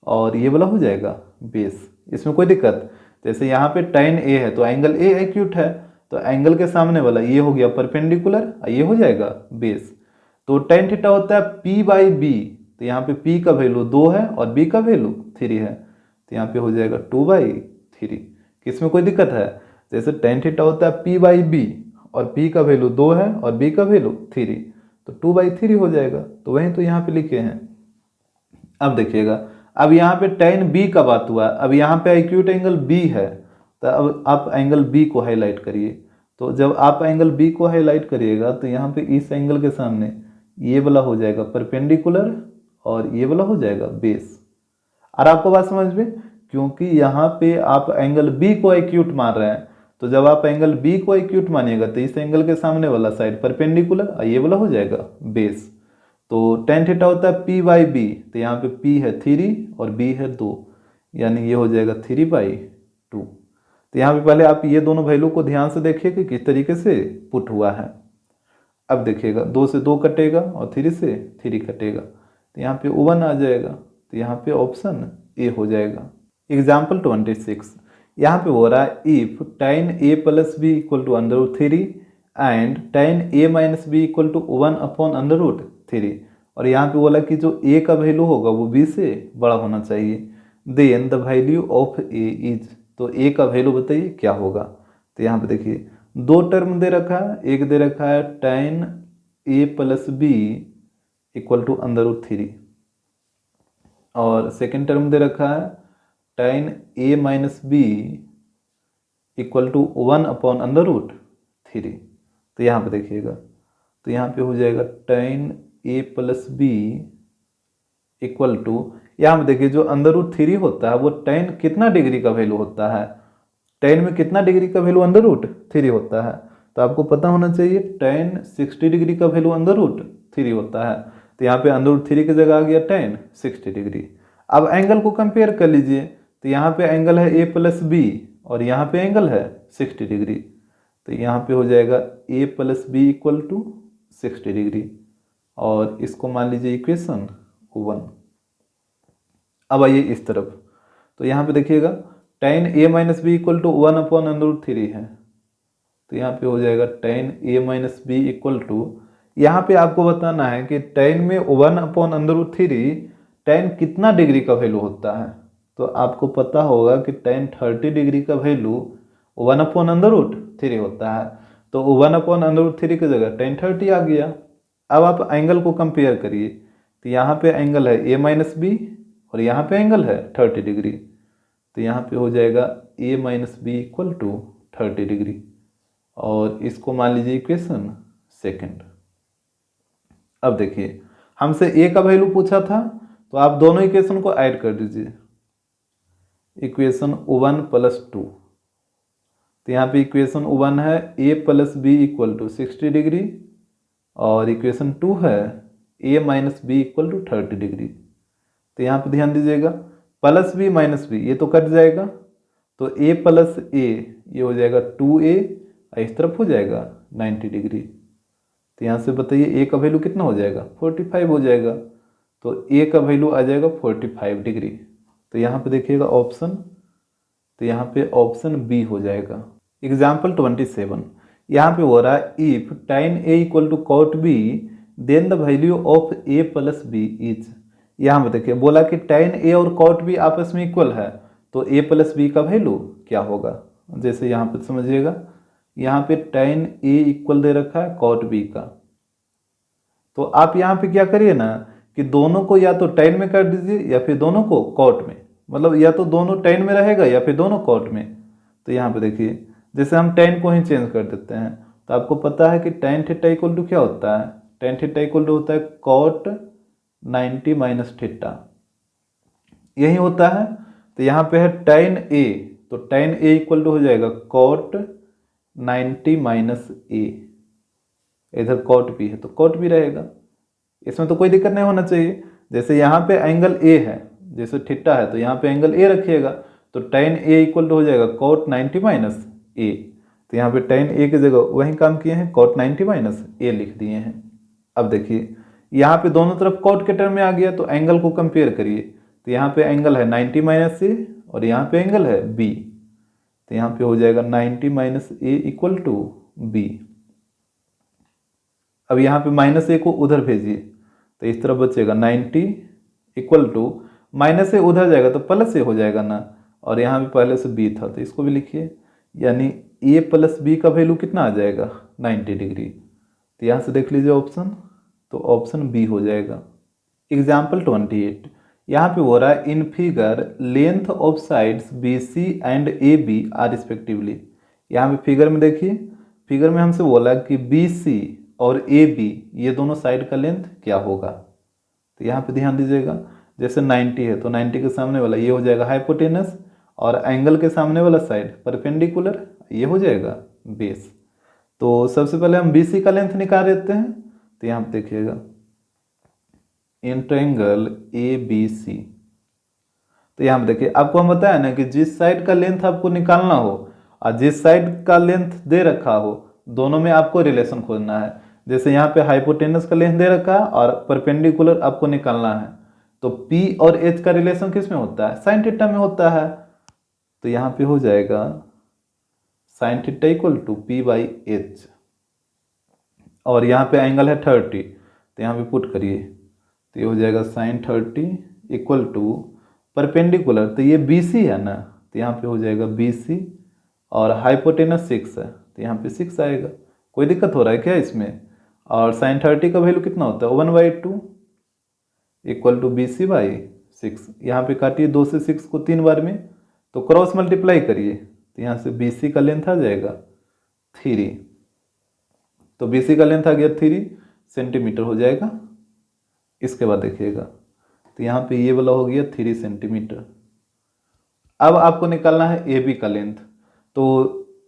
और ये वाला हो जाएगा बेस। इसमें कोई दिक्कत, जैसे यहाँ पे tan A है, तो एंगल A एक्यूट है, तो एंगल के सामने वाला ये हो गया परपेंडिकुलर, ये हो जाएगा बेस। तो tan थीटा होता है P बाई B, तो यहाँ पे P का वैल्यू 2 है और B का वैल्यू 3 है, तो यहाँ पे हो जाएगा 2/3। किसमें कोई दिक्कत है, जैसे tan थीटा होता है P बाई B और P का वैल्यू 2 है और B का वैल्यू 3, तो 2/3 हो जाएगा। तो वहीं तो यहाँ पे लिखे हैं। अब देखिएगा, अब यहाँ पे tan B का बात हुआ, अब यहाँ पे एक्यूट एंगल B है, तो अब आप एंगल B को हाईलाइट करिए। तो जब आप एंगल B को हाईलाइट करिएगा, तो यहाँ पे इस एंगल के सामने ये वाला हो जाएगा परपेंडिकुलर और ये वाला हो जाएगा बेस। और आपको बात समझ में, क्योंकि यहाँ पे आप एंगल B को एक्यूट मान रहे हैं, तो जब आप एंगल B को एक्यूट मानिएगा, तो इस एंगल के सामने वाला साइड परपेंडिकुलर और ये वाला हो जाएगा बेस। तो tan थीटा होता है P बाई B, तो यहाँ पे P है 3 और B है 2, यानी ये हो जाएगा 3/2। तो यहाँ पे पहले आप ये दोनों वैल्यू को ध्यान से देखिए कि किस तरीके से पुट हुआ है। अब देखिएगा 2 से 2 कटेगा और 3 से 3 कटेगा, तो यहाँ पे 1 आ जाएगा, तो यहाँ पे ऑप्शन ए हो जाएगा। एग्जाम्पल 26, यहाँ पे हो रहा है if tan A plus B equal to √3 and tan A minus B equal to 1/√3, और यहाँ पे बोला कि जो A का वैल्यू होगा वो B से बड़ा होना चाहिए, then the value of A is, तो A का वैल्यू बताइए क्या होगा। तो यहाँ पे देखिए 2 टर्म दे रखा है, एक दे रखा है tan A plus B equal to √3, और सेकेंड टर्म दे रखा है tan A minus B equal to 1/√3। तो यहाँ पे देखिएगा, तो यहाँ पे हो जाएगा tan A plus B equal to, यहाँ पे देखिए जो √3 होता है वो tan कितना डिग्री का वैल्यू होता है, tan में कितना डिग्री का वैल्यू √3 होता है, तो आपको पता होना चाहिए tan 60 डिग्री का वैल्यू √3 होता है। तो यहाँ पे √3 की जगह आ गया tan 60 डिग्री। अब एंगल को कंपेयर कर लीजिए, तो यहाँ पे एंगल है A प्लस बी और यहाँ पे एंगल है 60 डिग्री, तो यहाँ पे हो जाएगा A plus B equal to 60 degree, और इसको मान लीजिए इक्वेशन 1। अब आइए इस तरफ, तो यहाँ पे देखिएगा tan A minus B equal to 1/√3 है, तो यहाँ पे हो जाएगा tan A minus B equal to, यहाँ पे आपको बताना है कि tan में 1/√3 tan कितना डिग्री का वैल्यू होता है, तो आपको पता होगा कि tan 30 डिग्री का वैल्यू 1/√3 होता है, तो 1/√3 की जगह tan 30 आ गया। अब आप एंगल को कंपेयर करिए, तो यहाँ पे एंगल है A माइनस बी और यहाँ पे एंगल है 30 डिग्री, तो यहाँ पे हो जाएगा A minus B equal to 30 degree, और इसको मान लीजिए इक्वेशन 2। अब देखिए हमसे A का वैल्यू पूछा था, तो आप दोनों इक्वेशन को ऐड कर दीजिए, इक्वेशन 1 प्लस 2। तो यहाँ पे इक्वेशन 1 है A plus B equal to 60 degree, और इक्वेशन 2 है A minus B equal to 30 degree. तो यहाँ पे ध्यान दीजिएगा प्लस बी माइनस बी ये तो कट जाएगा, तो A प्लस A ये हो जाएगा 2A, इस तरफ हो जाएगा 90 डिग्री। तो यहाँ से बताइए A का वैल्यू कितना हो जाएगा, 45 हो जाएगा, तो A का वैल्यू आ जाएगा 45 डिग्री। तो यहाँ पे देखिएगा ऑप्शन तो यहाँ पे ऑप्शन बी हो जाएगा। एग्जाम्पल 27, यहाँ पे हो रहा है if tan a equal to cot b then the value of a plus B is. यहाँ पे देखिए बोला कि tan a और cot b आपस में इक्वल है, तो a प्लस बी का वैल्यू क्या होगा। जैसे यहाँ पे समझिएगा, यहाँ पे tan a इक्वल दे रखा है cot b का, तो आप यहाँ पे क्या करिए ना कि दोनों को या तो tan में कर दीजिए या फिर दोनों को cot में, मतलब या तो दोनों tan में रहेगा या फिर दोनों cot में। तो यहाँ पे देखिए जैसे हम tan को ही चेंज कर देते हैं, तो आपको पता है कि tan थीटा इक्वल टू क्या होता है, tan थीटा इक्वल टू होता है cot 90 माइनस थीटा, यही होता है। तो यहाँ पे है tan a, तो tan a इक्वल टू हो जाएगा cot 90 माइनस a, इधर cot b है तो cot b रहेगा, इसमें तो कोई दिक्कत नहीं होना चाहिए। जैसे यहाँ पे एंगल a है, जैसे थीटा है तो यहाँ पे एंगल a रखिएगा, तो tan a इक्वल टू हो जाएगा cot 90 माइनस a, तो यहाँ पे tan a की जगह वही काम किए हैं, cot 90 माइनस a लिख दिए हैं। अब देखिए यहाँ पे दोनों तरफ cot के टर्म में आ गया, तो एंगल को कंपेयर करिए, तो यहाँ पे एंगल है 90 माइनस a और यहाँ पे एंगल है b, तो यहाँ पे हो जाएगा 90 minus a equal to b। अब यहाँ पे माइनस a को उधर भेजिए, तो इस तरफ बचेगा 90 इक्वल टू माइनस a उधर जाएगा तो प्लस a हो जाएगा ना, और यहाँ भी पहले से b था तो इसको भी लिखिए, यानी a प्लस b का वैल्यू कितना आ जाएगा 90 डिग्री। तो यहाँ से देख लीजिए ऑप्शन, तो ऑप्शन बी हो जाएगा। एग्जाम्पल 28, यहाँ पे हो रहा है in figure length of sides B C and A B are respectively. यहाँ पे फिगर में देखिए, फिगर में हमसे बोला कि बी सी और ए बी ये दोनों साइड का लेंथ क्या होगा। तो यहाँ पे ध्यान दीजिएगा, जैसे 90 है तो 90 के सामने वाला ये हो जाएगा हाइपोटेनस, और एंगल के सामने वाला साइड परपेंडिकुलर ये हो जाएगा बेस। तो सबसे पहले हम BC का लेंथ निकाल देते हैं, तो यहाँ पे देखिएगा इन ट्रायंगल ABC, तो यहाँ पे देखिए आपको हम बताया ना कि जिस साइड का लेंथ आपको निकालना हो और जिस साइड का लेंथ दे रखा हो, दोनों में आपको रिलेशन खोजना है। जैसे यहाँ पे हाइपोटेनस का लेंथ दे रखा है और परपेंडिकुलर आपको निकालना है, तो P और H का रिलेशन किस में होता है, साइन थीटा में होता है। तो यहाँ पे हो जाएगा sine theta equal to P by H, और यहाँ पे एंगल है 30, तो यहाँ पे पुट करिए, तो ये हो जाएगा साइन 30 इक्वल टू परपेंडिकुलर, तो ये BC है ना, तो यहाँ पे हो जाएगा BC, और हाइपोटेनस 6 है तो यहाँ पे 6 आएगा। कोई दिक्कत हो रहा है क्या इसमें। और साइन 30 का वैल्यू कितना होता है 1/2 इक्वल टू BC बाई 6। यहाँ पे काटिए 2 से 6 को 3 बार में, तो क्रॉस मल्टीप्लाई करिए, तो यहाँ से BC का लेंथ आ जाएगा 3, तो BC का लेंथ आ गया 3 सेंटीमीटर हो जाएगा। इसके बाद देखिएगा, तो यहाँ पे ये वाला हो गया 3 सेंटीमीटर। अब आपको निकालना है AB का लेंथ, तो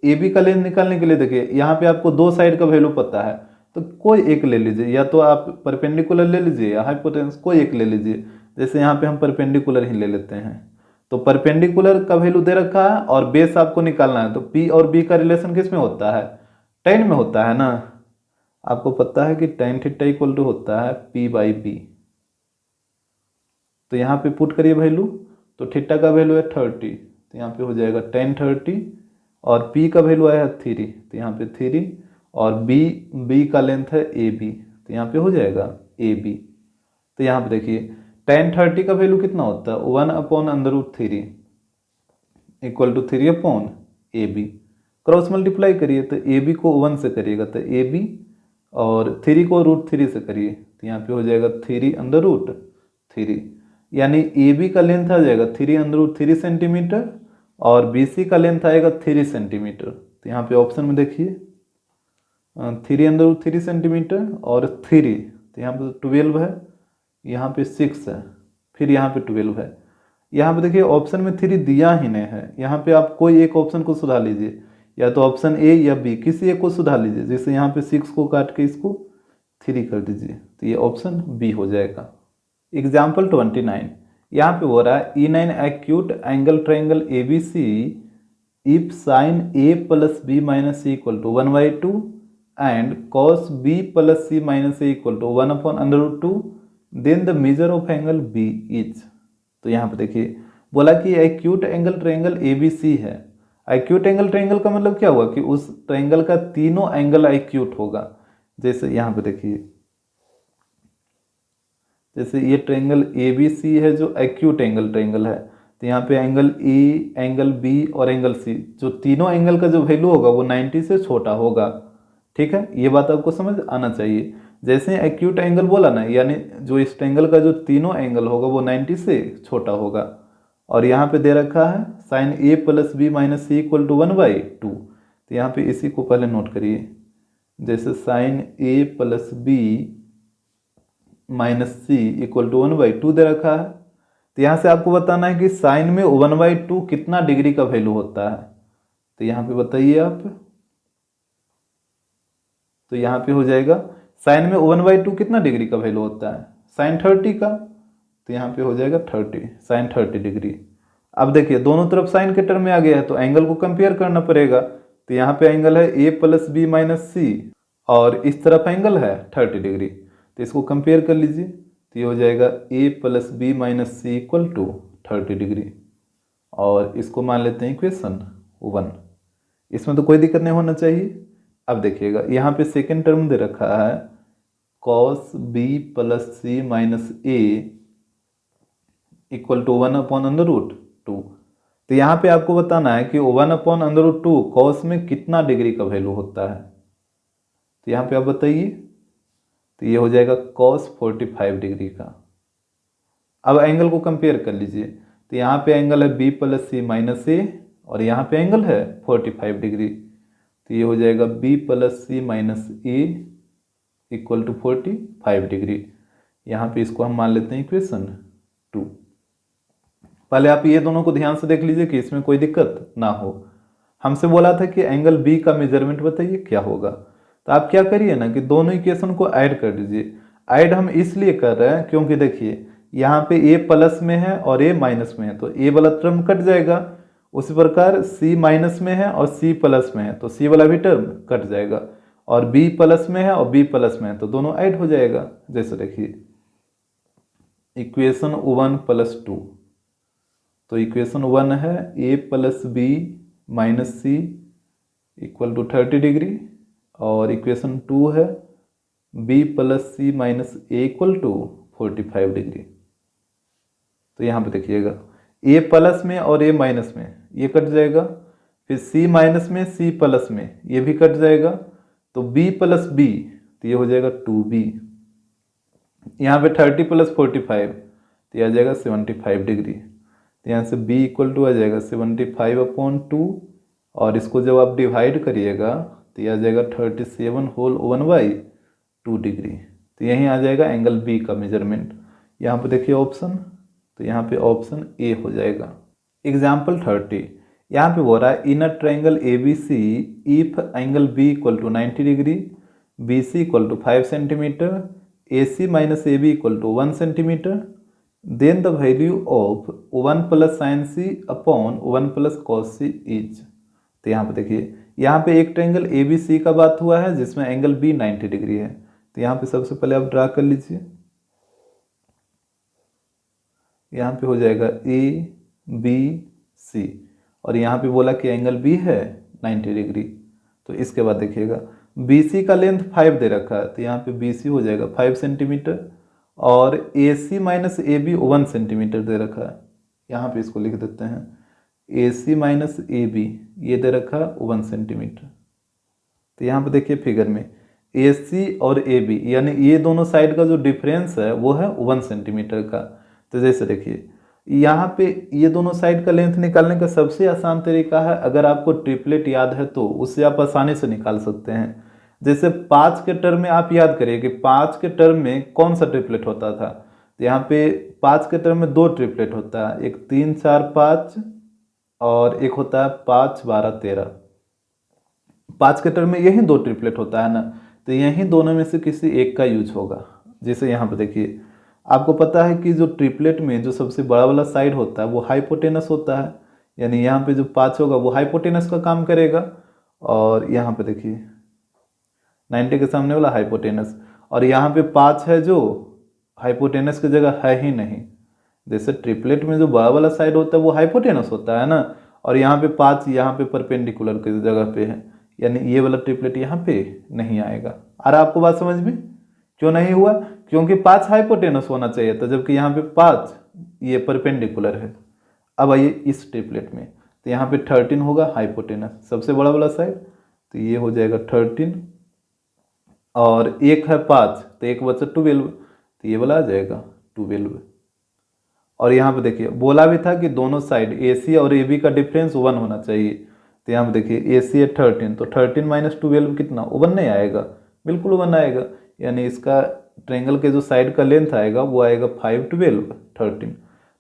AB का लेंथ निकालने के लिए देखिए यहाँ पे आपको दो साइड का वैल्यू पता है, तो कोई एक ले लीजिए, या तो आप परपेंडिकुलर ले लीजिए या हाइपोटेनस, कोई एक ले लीजिए। जैसे यहाँ पे हम परपेंडिकुलर ही ले लेते हैं, तो परपेंडिकुलर का वैल्यू दे रखा है और बेस आपको निकालना है, तो P और B का रिलेशन किस में होता है, tan में होता है ना। आपको पता है कि tan थीटा इक्वल टू होता है P बाई B, तो यहाँ पे पुट करिए वैल्यू, तो थीटा का वैल्यू है 30, तो यहाँ पे हो जाएगा tan 30, और P का वैल्यू आया है 3, तो यहाँ पे 3, और B का लेंथ है AB, तो यहाँ पे हो जाएगा AB। तो यहाँ पे देखिए tan 30 का वैल्यू कितना होता है 1/√3 equal to 3/AB। Cross multiply करिए, तो AB को 1 से करिएगा तो AB, और 3 को √3 से करिए, तो यहाँ पे हो जाएगा 3/3, यानी AB का लेंथ आ जाएगा 3/3 सेंटीमीटर, और BC का लेंथ आएगा 3 सेंटीमीटर। तो यहाँ पे ऑप्शन में देखिए 3/3 सेंटीमीटर और 3, तो यहाँ पे 12 है, यहाँ पे 6 है, फिर यहाँ पे 12 है। यहाँ पे देखिए ऑप्शन में 3 दिया ही नहीं है, यहाँ पे आप कोई एक ऑप्शन को सुधार लीजिए, या तो ऑप्शन A या B किसी एक को सुधार लीजिए। जैसे यहाँ पे 6 को काट के इसको 3 कर दीजिए, तो ये ऑप्शन B हो जाएगा। एग्जाम्पल 29, यहाँ पे हो रहा है in an acute angle triangle ABC if sine A plus B minus C equal to 1/2 and cos B plus C minus A equal to 1/√2 then the measure of angle B is. तो यहाँ पे देखिए बोला कि acute angle triangle ABC है। Acute angle triangle का मतलब क्या हुआ कि उस ट्रायंगल का तीनों एंगल एक्यूट होगा। जैसे यहाँ पे देखिए, जैसे ये ट्रायंगल ABC है जो एक्यूट एंगल ट्रायंगल है, तो यहाँ पे एंगल ए, एंगल बी और एंगल सी, जो तीनों एंगल का जो वैल्यू होगा वो 90 से छोटा होगा। ठीक है, ये बात आपको समझ आना चाहिए। जैसे एक्यूट एंगल बोला ना, यानी जो इस ट्रायंगल का जो तीनों एंगल होगा वो 90 से छोटा होगा। और यहाँ पे दे रखा है sine A plus B minus C equal to 1/2। तो यहाँ पे इसी को पहले नोट करिए। जैसे sine A plus B minus C equal to 1/2 दे रखा है, तो यहाँ से आपको बताना है कि साइन में 1/2 कितना डिग्री का वैल्यू होता है। तो यहाँ पे बताइए आप, तो यहाँ पे हो जाएगा साइन में 1/2 कितना डिग्री का वैल्यू होता है, साइन 30 का। तो यहाँ पे हो जाएगा 30, साइन 30 डिग्री। अब देखिए दोनों तरफ साइन के टर्म में आ गया है, तो एंगल को कंपेयर करना पड़ेगा। तो यहाँ पे एंगल है A प्लस बी माइनस सी और इस तरफ एंगल है 30 डिग्री, तो इसको कंपेयर कर लीजिए। तो ये हो जाएगा A plus B minus C equal to 30 degree, और इसको मान लेते हैं इक्वेशन 1। इसमें तो कोई दिक्कत नहीं होना चाहिए। अब देखिएगा यहाँ पे सेकेंड टर्म दे रखा है cos B plus C minus A equal to 1/√2। तो यहाँ पे आपको बताना है कि 1/√2 cos में कितना डिग्री का वैल्यू होता है। तो यहाँ पे आप बताइए, तो ये हो जाएगा cos 45 डिग्री का। अब एंगल को कंपेयर कर लीजिए, तो यहाँ पे एंगल है B प्लस सी माइनस ए और यहाँ पे एंगल है 45 डिग्री। तो ये हो जाएगा B plus C minus A equal to 45 degree. यहाँ पे इसको हम मान लेते हैं इक्वेशन 2। पहले आप ये दोनों को ध्यान से देख लीजिए कि इसमें कोई दिक्कत ना हो। हमसे बोला था कि एंगल बी का मेजरमेंट बताइए क्या होगा, तो आप क्या करिए ना कि दोनों इक्वेशन को ऐड कर दीजिए। ऐड हम इसलिए कर रहे हैं क्योंकि देखिए यहाँ पे ए प्लस में है और ए माइनस में है, तो ए वाला टर्म कट जाएगा। उसी प्रकार सी माइनस में है और सी प्लस में है, तो सी वाला भी टर्म कट जाएगा। और बी प्लस में है और बी प्लस में है, तो दोनों ऐड हो जाएगा। जैसे देखिए इक्वेशन 1 प्लस 2, तो इक्वेशन 1 है A plus B minus C equal to 30 degree, और इक्वेशन 2 है B plus C minus A equal to 45 degree. तो यहाँ पे देखिएगा ए प्लस में और ए माइनस में ये कट जाएगा, फिर सी माइनस में सी प्लस में ये भी कट जाएगा, तो बी प्लस बी, तो ये हो जाएगा 2b। यहाँ पे 30 प्लस 45, तो ये आ जाएगा 75 डिग्री। तो यहाँ से b इक्वल टू आ जाएगा 75/2, और इसको जब आप डिवाइड करिएगा तो ये आ जाएगा 37 होल 1/2 डिग्री। तो यहीं आ जाएगा एंगल b का मेजरमेंट। यहाँ पे देखिए ऑप्शन, तो यहाँ पे ऑप्शन ए हो जाएगा। एग्जाम्पल 30, यहाँ पे बोल रहा है in a triangle ABC if angle B equal to 90 degree, BC equal to 5 centimetre, AC minus AB equal to 1 centimetre, then the value of 1 plus sine C upon 1 plus cos C is. तो यहाँ पे देखिए यहाँ पे एक triangle ABC का बात हुआ है जिसमें एंगल B 90 डिग्री है। तो यहाँ पे सबसे पहले आप ड्रा कर लीजिए। यहाँ पे हो जाएगा ABC, और यहाँ पे बोला कि एंगल B है 90 डिग्री। तो इसके बाद देखिएगा BC का लेंथ 5 दे रखा है, तो यहाँ पे BC हो जाएगा 5 सेंटीमीटर, और AC माइनस AB 1 सेंटीमीटर दे रखा है। यहाँ पे इसको लिख देते हैं AC माइनस AB ये दे रखा है 1 सेंटीमीटर। तो यहाँ पे देखिए फिगर में AC और AB यानी ये दोनों साइड का जो डिफरेंस है वो है 1 सेंटीमीटर का। तो जैसे देखिए यहाँ पे ये दोनों साइड का लेंथ निकालने का सबसे आसान तरीका है, अगर आपको ट्रिपलेट याद है तो उससे आप आसानी से निकाल सकते हैं। जैसे 5 के टर्म में आप याद करिए कि 5 के टर्म में कौन सा ट्रिपलेट होता था। तो यहाँ पे 5 के टर्म में 2 ट्रिपलेट होता है, एक 3 4 5 और एक होता है 5 12 13। 5 के टर्म में यही 2 ट्रिपलेट होता है ना, तो यही दोनों में से किसी एक का यूज होगा। जैसे यहाँ पे देखिए आपको पता है कि जो ट्रिपलेट में जो सबसे बड़ा वाला साइड होता है वो हाइपोटेनस होता है, यानी यहाँ पे जो 5 होगा वो हाइपोटेनस का काम करेगा, और यहाँ पे देखिए 90 के सामने वाला हाइपोटेनस, और यहाँ पे 5 है जो हाइपोटेनस की जगह है ही नहीं, जैसे ट्रिपलेट में जो बड़ा वाला साइड होता है वो हाइपोटेनस होता है ना, और यहाँ पे 5 यहाँ पे परपेंडिकुलर की जगह पे है, यानी ये वाला ट्रिपलेट यहाँ पे नहीं आएगा। आ रहा आपको बात समझ में? क्यों नहीं हुआ? क्योंकि 5 हाइपोटेनस होना चाहिए था, जबकि यहाँ पे 5 ये परपेंडिकुलर है। अब आइए इस ट्रिपलेट में, तो यहाँ पे 13 होगा हाइपोटेनस, सबसे बड़ा वाला साइड, तो ये हो जाएगा 13, और एक है 5 तो एक बचा 12, तो ये वाला आ जाएगा 12। और यहाँ पे देखिए बोला भी था कि दोनों साइड AC और AB का डिफरेंस 1 होना चाहिए, तो यहाँ पे देखिए AC है 13, तो 13 माइनस 12 कितना 1 नहीं आएगा, बिल्कुल 1 आएगा, यानी इसका ट्रायंगल के जो साइड का लेंथ आएगा वो आएगा 5, 12, 13।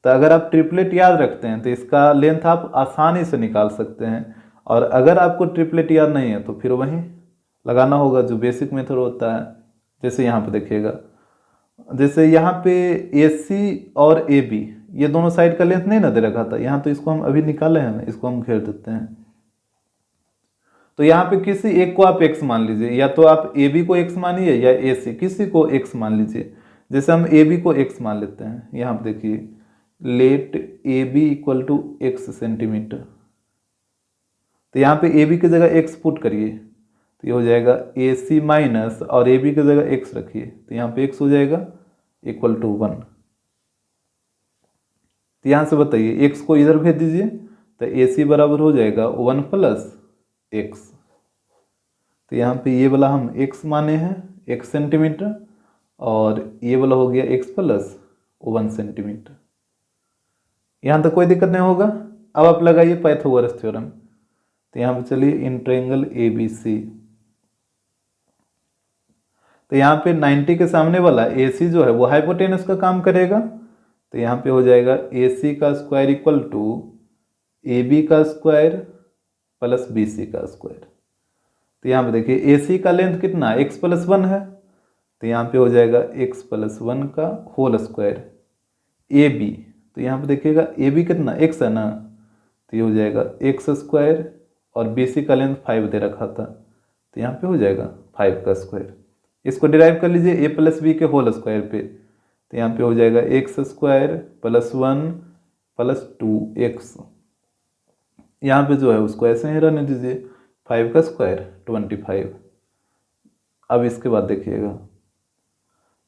तो अगर आप ट्रिपलेट याद रखते हैं तो इसका लेंथ आप आसानी से निकाल सकते हैं, और अगर आपको ट्रिपलेट याद नहीं है तो फिर वहीं लगाना होगा जो बेसिक मेथड होता है। जैसे यहाँ पे देखिएगा, जैसे यहाँ पे AC और AB ये दोनों साइड का लेंथ नहीं ना दे रखा था यहाँ, तो इसको हम अभी निकाले हैं ना, इसको हम घेर देते हैं। तो यहाँ पे किसी एक को आप x मान लीजिए, या तो आप AB को x मानिए या AC किसी को x मान लीजिए। जैसे हम AB को x मान लेते हैं, यहाँ पे देखिए let AB equal to x centimetre, तो यहाँ पे AB की जगह x पुट करिए, तो ये हो जाएगा AC माइनस, और AB की जगह x रखिए, तो यहाँ पे x हो जाएगा इक्वल टू 1। तो यहाँ से बताइए x को इधर भेज दीजिए, तो AC बराबर हो जाएगा 1 प्लस x। तो यहाँ पे ये वाला हम x माने हैं x सेंटीमीटर, और ये वाला हो गया x प्लस 1 सेंटीमीटर। यहाँ तक कोई दिक्कत नहीं होगा। अब आप लगाइए पाइथागोरस थ्योरम, तो यहाँ पे चलिए इन ट्रायंगल ABC, तो यहाँ पे 90 के सामने वाला AC जो है वो हाइपोटेनस का काम करेगा, तो यहाँ पे हो जाएगा AC का स्क्वायर इक्वल टू AB का स्क्वायर प्लस BC का स्क्वायर। तो यहाँ पे देखिए AC का लेंथ कितना x प्लस 1 है, तो यहाँ पे हो जाएगा x प्लस 1 का होल स्क्वायर। AB, तो यहाँ पे देखिएगा AB कितना x है ना, तो ये हो जाएगा x स्क्वायर, और BC का लेंथ 5 दे रखा था, तो यहाँ पे हो जाएगा 5 का स्क्वायर। इसको डिराइव कर लीजिए a प्लस बी के होल स्क्वायर पे, तो यहाँ पे हो जाएगा x square plus 1 plus 2x। यहाँ पे जो है उसको ऐसे ही रहने दीजिए, 5 का स्क्वायर 25। अब इसके बाद देखिएगा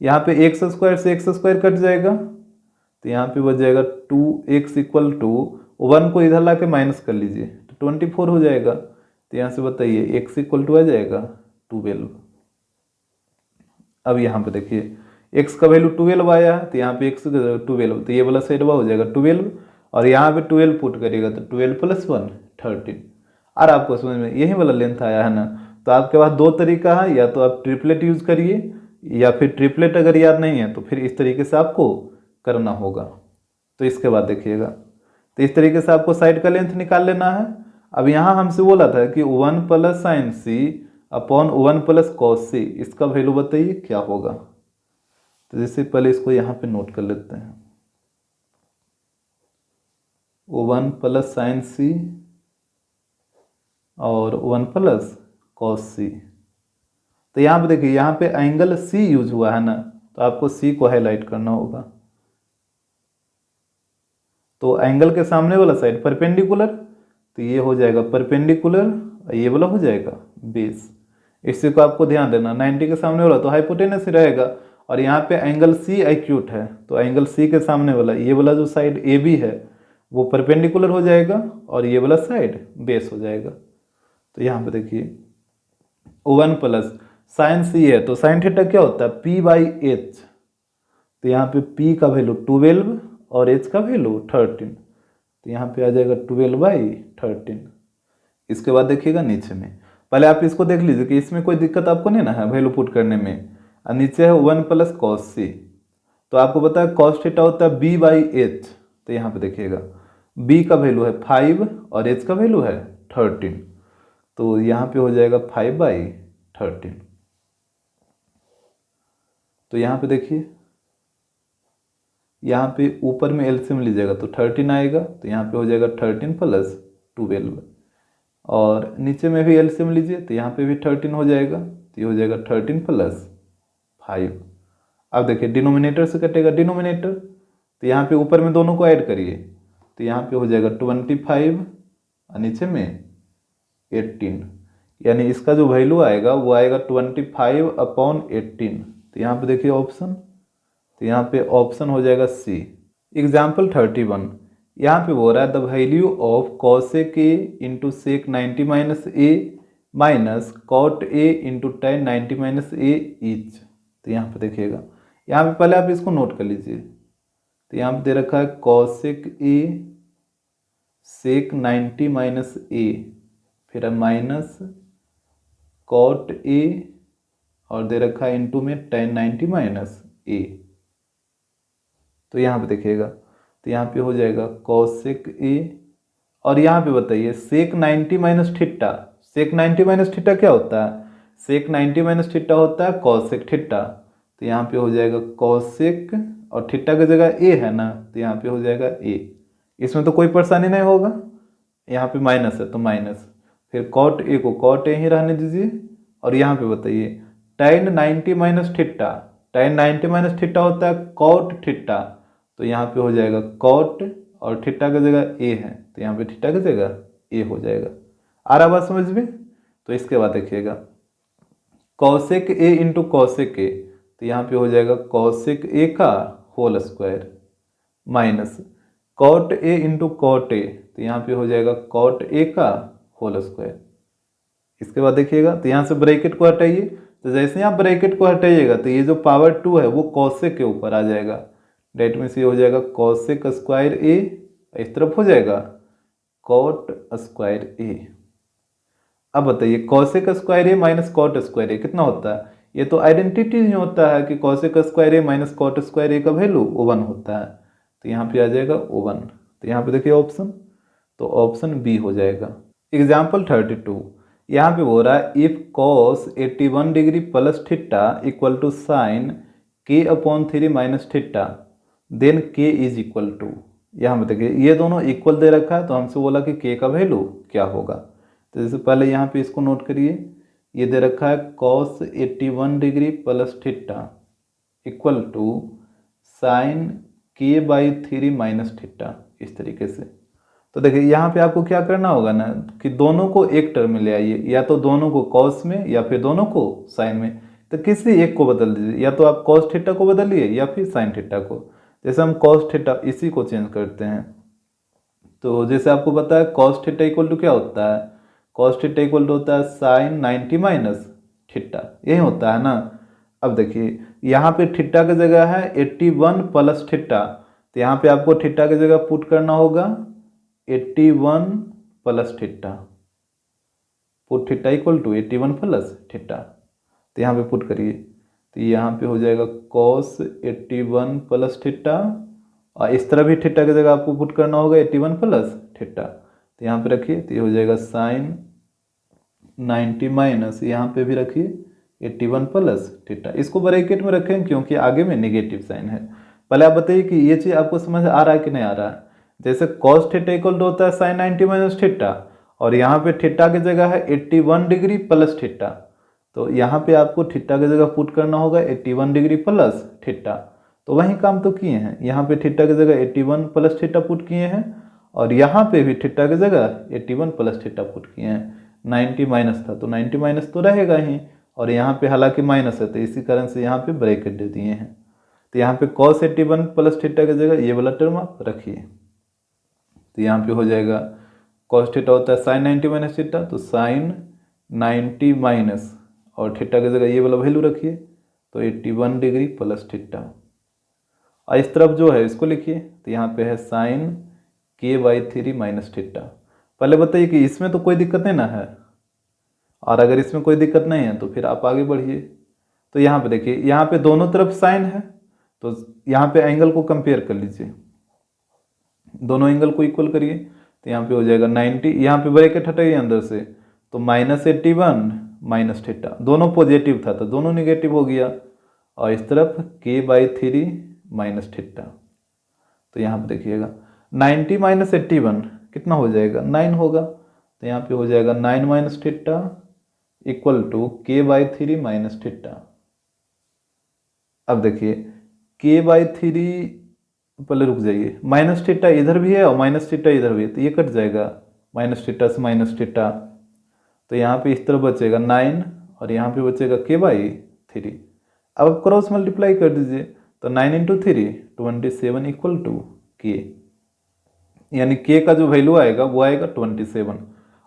यहाँ पे x स्क्वायर से x स्क्वायर कट जाएगा, तो यहाँ पे बच जाएगा 2x इक्वल टू 1 को इधर ला के माइनस कर लीजिए, तो 24 हो जाएगा। तो यहाँ से बताइए x इक्वल टू आ जाएगा 12। अब यहाँ पे देखिए x का वैल्यू 12 आया है, तो यहाँ पे x 12, तो ये वाला साइड हो जाएगा 12, और यहाँ पे 12 पुट करिएगा तो 12 प्लस 1 13। और आपको समझ में यही वाला लेंथ आया है ना। तो आपके पास दो तरीका है, या तो आप ट्रिपलेट यूज करिए, या फिर ट्रिपलेट अगर याद नहीं है तो फिर इस तरीके से आपको करना होगा। तो इसके बाद देखिएगा, तो इस तरीके से आपको साइड का लेंथ निकाल लेना है। अब यहाँ हमसे बोला था कि 1 plus sine C upon 1 plus cos सी, इसका वैल्यू बताइए क्या होगा। तो जैसे पहले इसको यहाँ पे नोट कर लेते हैं, 1 प्लस साइन सी और 1 प्लस कॉस सी। तो यहाँ पे देखिए यहाँ पे एंगल सी यूज हुआ है ना, तो आपको सी को हाईलाइट करना होगा। तो एंगल के सामने वाला साइड परपेंडिकुलर, तो ये हो जाएगा परपेंडिकुलर, ये वाला हो जाएगा बेस। इसी को आपको ध्यान देना, 90 के सामने वाला तो हाइपोटेनस ही रहेगा, और यहाँ पे एंगल सी एक्यूट है, तो एंगल सी के सामने वाला ये वाला जो साइड ए बी है वो परपेंडिकुलर हो जाएगा, और ये वाला साइड बेस हो जाएगा। तो यहाँ पे देखिए 1 प्लस साइन सी है, तो साइन थीटा क्या होता है p/h, तो यहाँ पे p का वैल्यू 12 और h का वैल्यू 13, तो यहाँ पे आ जाएगा 12/13। इसके बाद देखिएगा नीचे में, पहले आप इसको देख लीजिए कि इसमें कोई दिक्कत आपको नहीं ना है वैल्यू पुट करने में। और नीचे है 1 प्लस कॉस सी, तो आपको पता है कॉस थीटा होता है b/h, तो यहाँ पे देखिएगा b का वैल्यू है 5 और h का वैल्यू है 13, तो यहाँ पे हो जाएगा 5/13। तो यहाँ पे देखिए यहाँ पे ऊपर में एलसीएम लीजिएगा तो 13 आएगा, तो यहाँ पे हो जाएगा 13 प्लस 12, और नीचे में भी एलसीएम लीजिए तो यहाँ पे भी 13 हो जाएगा, तो ये हो जाएगा 13 प्लस 5। अब देखिए डिनोमिनेटर से कटेगा डिनोमिनेटर, तो यहाँ पे ऊपर में दोनों को ऐड करिए, तो यहाँ पे हो जाएगा 25 और नीचे में 18, यानी इसका जो वैल्यू आएगा वो आएगा 25/18। तो यहाँ पे देखिए ऑप्शन, तो यहाँ पे ऑप्शन हो जाएगा सी। एग्जाम्पल 31, यहाँ पे बोल रहा है the value of cosec A into sec 90 minus A minus cot A into ten 90 minus A each. तो यहाँ पे देखिएगा, यहाँ पे पहले आप इसको नोट कर लीजिए। तो यहाँ पे दे रखा है कॉसेक ए सेक 90 माइनस ए, फिर माइनस कॉट ए और दे रखा है इंटू में टेन 90 माइनस ए। तो यहाँ पे देखिएगा, तो यहाँ पे हो जाएगा कॉसेक ए, और यहाँ पे बताइए सेक 90 माइनस थीटा। सेक 90 माइनस थीटा क्या होता है? सेक 90 माइनस थीटा होता है कॉसेक थीटा। तो यहाँ पे हो जाएगा कॉसेक, और थीटा की जगह ए है ना, तो यहाँ पे हो जाएगा ए। इसमें तो कोई परेशानी नहीं होगा, यहाँ पे माइनस है तो माइनस, फिर कॉट ए को कॉट ए ही रहने दीजिए। और यहाँ पे बताइए ten 90 minus theta, ten 90 minus theta होता है कॉट थीटा। तो यहाँ पे हो जाएगा कॉट, और थीटा की जगह ए है, तो यहाँ पे थीटा की जगह ए हो जाएगा। आ रहा बात समझ में? तो इसके बाद देखिएगा cosec A into cosec A, तो यहाँ पे हो जाएगा कॉसेक ए का whole square minus cot A into cot A, तो यहाँ पे हो जाएगा कॉट ए का होल स्क्वायर। इसके बाद देखिएगा, तो यहाँ से ब्रैकेट को हटाइए, तो जैसे ही आप ब्रैकेट को हटाइएगा तो ये जो पावर 2 है वो कॉसेक के ऊपर आ जाएगा। डेट में से हो जाएगा कॉसेक स्क्वायर ए, इस तरफ हो जाएगा कॉट स्क्वायर ए। अब बताइए कॉसेक स्क्वायर ए माइनस कॉट स्क्वायर ए कितना होता है? ये तो आइडेंटिटी ही होता है कि कॉसेक स्क्वायर ए माइनस कॉट स्क्वायर ए का वैल्यू 1 होता है। तो यहाँ पे आ जाएगा 1। तो यहाँ पे देखिए ऑप्शन, तो ऑप्शन बी हो जाएगा। एग्जाम्पल 32, यहाँ पे बोल रहा है if cos 81 degree plus theta equal to sine K upon 3 minus theta then K is equal to. यहाँ पे देखिए ये दोनों इक्वल दे रखा है, तो हमसे बोला कि के का वैल्यू क्या होगा। तो जैसे पहले यहाँ पे इसको नोट करिए, ये दे रखा है cos 81 degree plus theta equal to sine K by 3 minus theta, इस तरीके से। तो देखिए यहाँ पे आपको क्या करना होगा ना कि दोनों को एक टर्म में ले आइए, या तो दोनों को कॉस में या फिर दोनों को साइन में। तो किसी एक को बदल दीजिए, या तो आप कॉस थीटा को बदलिए या फिर साइन थीटा को। जैसे हम कॉस थीटा इसी को चेंज करते हैं, तो जैसे आपको पता है कॉस थीटा इक्वल टू क्या होता है? कॉस थीटा इक्वल टू होता है साइन 90 माइनस थीटा, यही होता है ना। अब देखिए यहाँ पे थीटा की जगह है 81 प्लस थीटा, तो यहाँ पे आपको थीटा की जगह पुट करना होगा 81 plus theta, put theta equal to 81 plus theta. तो यहाँ पे पुट करिए, तो यहाँ पे हो जाएगा कॉस 81 प्लस थीटा, और इस तरह भी थीटा की जगह आपको पुट करना होगा 81 प्लस थीटा। तो यहाँ पे रखिए, तो ये हो जाएगा साइन 90 माइनस, यहाँ पे भी रखिए 81 प्लस थीटा। इसको ब्रैकेट में रखें क्योंकि आगे में नेगेटिव साइन है। पहले आप बताइए कि ये चीज़ आपको समझ आ रहा है कि नहीं आ रहा है? जैसे कॉस थीटा इक्वल टू होता है साइन 90 माइनस थीटा, और यहाँ पे थीटा की जगह है 81 डिग्री प्लस थीटा, तो यहाँ पे आपको थीटा की जगह पुट करना होगा 81 डिग्री प्लस थीटा। तो वही काम तो किए हैं, यहाँ पे थीटा की जगह 81 प्लस थीटा पुट किए हैं, और यहाँ पे भी थीटा की जगह 81 प्लस थीटा पुट किए हैं। 90 माइनस था तो 90 माइनस तो रहेगा ही, और यहाँ पे हालांकि माइनस है तो इसी कारण से यहाँ पे ब्रैकेट दे दिए हैं। तो यहाँ पे cos 81 प्लस थीटा की जगह ये वाला टर्म आप रखिए। तो यहाँ पे हो जाएगा cos थीटा होता है साइन 90 माइनस थीटा, तो साइन 90 माइनस, और थीटा की जगह ये वाला वैल्यू रखिए, तो 81 डिग्री प्लस थीटा। और इस तरफ जो है इसको लिखिए, तो यहाँ पे है sign K by 3 minus theta. पहले बताइए कि इसमें तो कोई दिक्कत नहीं ना है, और अगर इसमें कोई दिक्कत नहीं है तो फिर आप आगे बढ़िए। तो यहाँ पे देखिए, यहाँ पे दोनों तरफ साइन है, तो यहाँ पे एंगल को कंपेयर कर लीजिए, दोनों एंगल को इक्वल करिए। तो यहाँ पे हो जाएगा 90, यहाँ पे ब्रैकेट हटाइए अंदर से, तो माइनस 81 माइनस थीटा, दोनों पॉजिटिव था तो दोनों निगेटिव हो गया, और इस तरफ के बाई 3 माइनस थीटा। तो यहाँ पे देखिएगा 90 माइनस 81 कितना हो जाएगा? 9 होगा। तो यहाँ पे हो जाएगा 9 माइनस थीटा इक्वल टू के बाई 3 माइनस थीटा। अब देखिए के बाई 3 पहले रुक जाइए, माइनस थीटा इधर भी है और माइनस थीटा इधर भी है, तो ये कट जाएगा माइनस थीटा से माइनस थीटा। तो यहाँ पे इस तरफ बचेगा 9 और यहाँ पे बचेगा k/3। अब आप क्रॉस मल्टीप्लाई कर दीजिए, तो 9 इंटू 3 27 इक्वल टू k, यानी k का जो वैल्यू आएगा वो आएगा 27।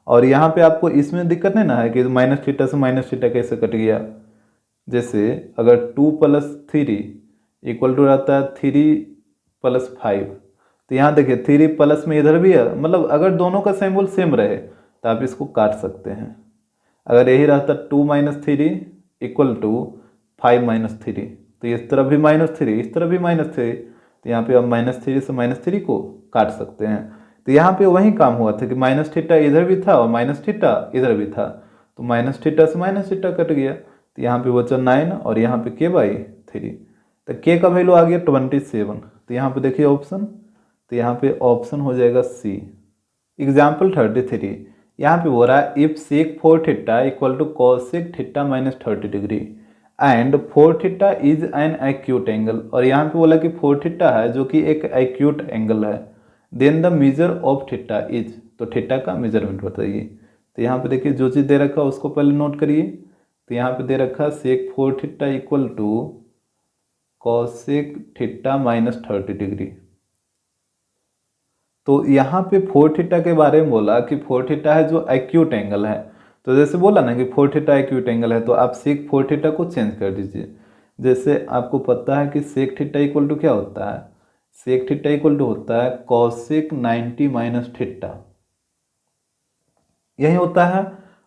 और यहाँ पे आपको इसमें दिक्कत नहीं ना है कि माइनस थीटा से माइनस थीटा कैसे कट गया। जैसे अगर 2 + 3 इक्वल टू रहता है 3 + 5, तो यहाँ देखिए 3 प्लस में इधर भी है, मतलब अगर दोनों का सिंबल सेम रहे तो आप इसको काट सकते हैं। अगर यही रहता 2 - 3 इक्वल टू 5 - 3, तो इस तरफ भी -3 इस तरफ भी -3, तो यहाँ पे आप -3 से -3 को काट सकते हैं। तो यहाँ पे वही काम हुआ था कि माइनस थीटा इधर भी था और माइनस थीटा इधर भी था, तो माइनस थीटा से माइनस थीटा कट गया, तो यहाँ पे बचा 9 और यहाँ पे k/3। तो k का वैल्यू आ गया 27। तो यहाँ पे देखिए ऑप्शन, तो यहाँ पे ऑप्शन हो जाएगा सी। एग्जाम्पल 33, यहाँ पे हो रहा है if sec 4 theta equal to cosec theta -30 degree and 4 theta is an acute angle, और यहाँ पे बोला कि 4 थीटा है जो कि एक एक्यूट एंगल है, then the measure of theta is, तो थीटा का मेजरमेंट बताइए। तो यहाँ पे देखिए जो चीज़ दे रखा है उसको पहले नोट करिए। तो यहाँ पे दे रखा है sec 4 theta equal to cosec theta -30 degree. तो यहाँ पे 4 थीटा के बारे में बोला कि 4 थीटा है जो एक्यूट एंगल है, तो जैसे बोला ना कि 4 थीटा एक्यूट एंगल है, तो आप sec 4 थीटा को चेंज कर दीजिए। जैसे आपको पता है कि sec थीटा इक्वल टू क्या होता है, sec थीटा इक्वल टू होता है cosec 90 - थीटा, यही होता है।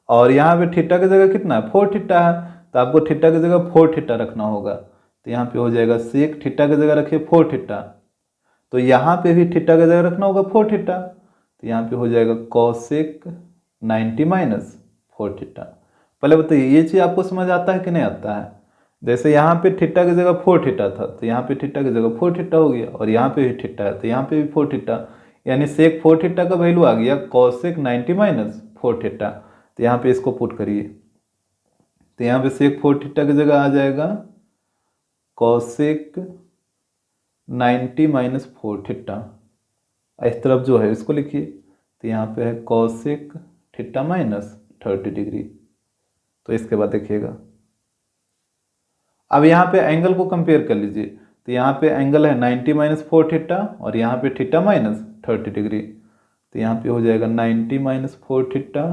और यहाँ पे थीटा की जगह कितना है, 4 थीटा है, तो आपको थीटा की जगह 4 थीटा रखना होगा। तो यहाँ पे हो जाएगा sec थीटा की जगह रखिए 4 थीटा, तो यहाँ पे भी थीटा की जगह रखना होगा 4 थीटा, तो यहाँ पे हो जाएगा cosec 90 - 4 थीटा। पहले बताइए ये चीज़ आपको समझ आता है कि नहीं आता है। जैसे यहाँ पे थीटा की जगह 4 थीटा था, तो यहाँ पे थीटा की जगह 4 थीटा हो गया, और यहाँ पे भी थीटा है तो यहाँ पे भी 4 थीटा, यानी sec 4 थीटा का वैल्यू आ गया cosec 90 - 4 थीटा। तो यहाँ पे इसको पुट करिए, तो यहाँ पे sec 4 थीटा की जगह आ जाएगा cosec 90 - 4 थीटा। इस तरफ जो है इसको लिखिए, तो यहाँ पे है cosec थीटा -30 डिग्री। तो इसके बाद देखिएगा, अब यहाँ पे एंगल को कंपेयर कर लीजिए, तो यहाँ पे एंगल है 90 - 4 थीटा और यहाँ पे थीटा -30 डिग्री, तो यहाँ पे हो जाएगा 90 - 4 theta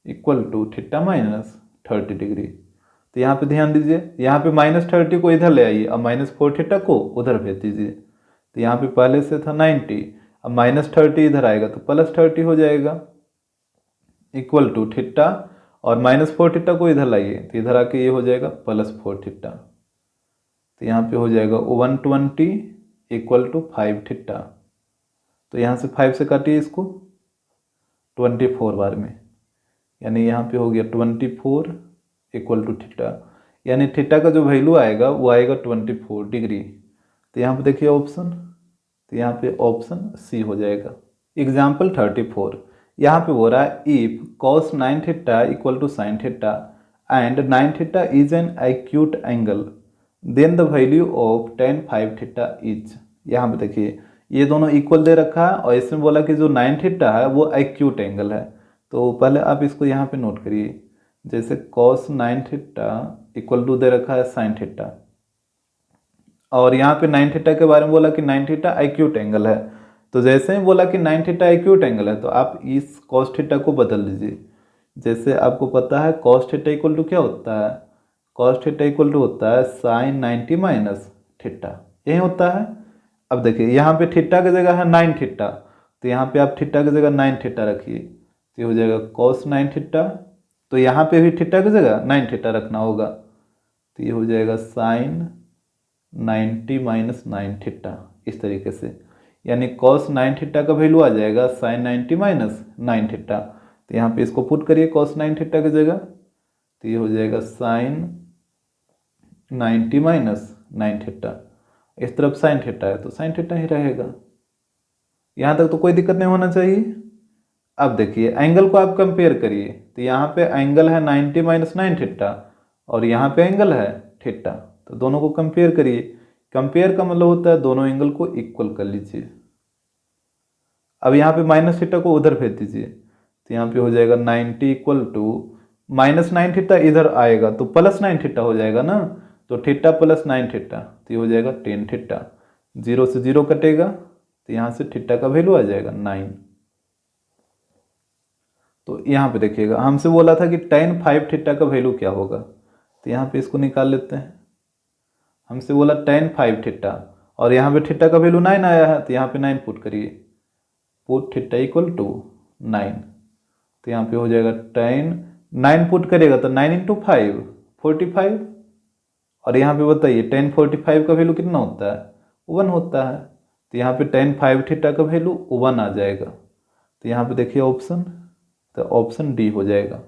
equal to theta -30 degree. तो यहाँ पे ध्यान दीजिए, यहाँ पे -30 को इधर ले आइए, अब -4 थीटा को उधर भेज दीजिए। तो यहाँ पे पहले से था 90, अब -30 इधर आएगा तो +30 हो जाएगा इक्वल टू थीटा, और -4 थीटा को इधर लाइए तो इधर आके ये हो जाएगा +4 थीटा। तो यहाँ पे हो जाएगा 120 इक्वल टू 5 थीटा। तो यहाँ से 5 से काटिए इसको 24 बार में, यानी यहाँ पे हो गया 24 इक्वल टू थीटा, यानी थीटा का जो वैल्यू आएगा वो आएगा 24 डिग्री। तो यहाँ पे देखिए ऑप्शन, तो यहाँ पे ऑप्शन सी हो जाएगा। एग्जाम्पल 34, यहाँ पे हो रहा है if cos 9 theta equal to sin theta and 9 theta is an acute angle, then the value of tan 5 theta is. यहाँ पे देखिए ये दोनों इक्वल दे रखा है और इसमें बोला कि जो 9 थीटा है वो एक्यूट एंगल है, तो पहले आप इसको यहाँ पे नोट करिए। जैसे cos 9 थीटा इक्वल टू दे रखा है sin थीटा, और यहाँ पे 9 थीटा के बारे में बोला कि 9 थीटा एक्यूट एंगल है, तो जैसे ही बोला कि 9 थीटा एक्यूट एंगल है तो आप इस cos थीटा को बदल दीजिए। जैसे आपको पता है cos थीटा इक्वल टू क्या होता है, cos थीटा इक्वल टू होता है sin 90 माइनस थीटा, यही होता है। अब देखिए यहाँ पे थीटा की जगह है 9 थीटा, तो यहाँ पे आप थीटा की जगह 9 थीटा रखिए, तो ये हो जाएगा cos 9 थीटा, तो यहाँ पे भी थीटा की जगह 9 थीटा रखना होगा, तो ये हो जाएगा sin 90 माइनस 9 थीटा, इस तरीके से, यानी cos 9 थीटा का वैल्यू आ जाएगा sin 90 माइनस 9 थीटा। तो यहाँ पे इसको पुट करिए cos 9 थीटा की जगह, तो ये हो जाएगा sin 90 माइनस 9 थीटा, इस तरफ sin थीटा है तो sin थीटा ही रहेगा। यहाँ तक तो कोई दिक्कत नहीं होना चाहिए। अब देखिए एंगल को आप कंपेयर करिए, तो यहाँ पे एंगल है 90 माइनस 9 थीटा और यहाँ पे एंगल है थीटा, तो दोनों को कंपेयर करिए कंपेयर का मतलब होता है दोनों एंगल को इक्वल कर लीजिए। अब यहाँ पे माइनस थीटा को उधर भेज दीजिए, तो यहाँ पे हो जाएगा 90 इक्वल टू -9 थीटा इधर आएगा तो +9 थीटा हो जाएगा ना, तो थीटा प्लस 9 थीटा, तो ये हो जाएगा 10 थीटा। 0 से 0 कटेगा तो यहाँ से थीटा का वैल्यू आ जाएगा 9। तो यहाँ पे देखिएगा हमसे बोला था कि tan 5 थीटा का वैल्यू क्या होगा, तो यहाँ पे इसको निकाल लेते हैं। हमसे बोला tan 5 थीटा और यहाँ पे थीटा का वैल्यू 9 आया है, तो यहाँ पे 9 पुट करिए, पुट थीटा इक्वल टू 9, तो यहाँ पे हो जाएगा tan 9 पुट करिएगा तो 9 इंटू 5 45, और यहाँ पे बताइए tan 45 का वैल्यू कितना होता है, 1 होता है, तो यहाँ पे tan 5 थीटा का वैल्यू 1 आ जाएगा। तो यहाँ पे देखिए ऑप्शन, तो ऑप्शन डी हो जाएगा।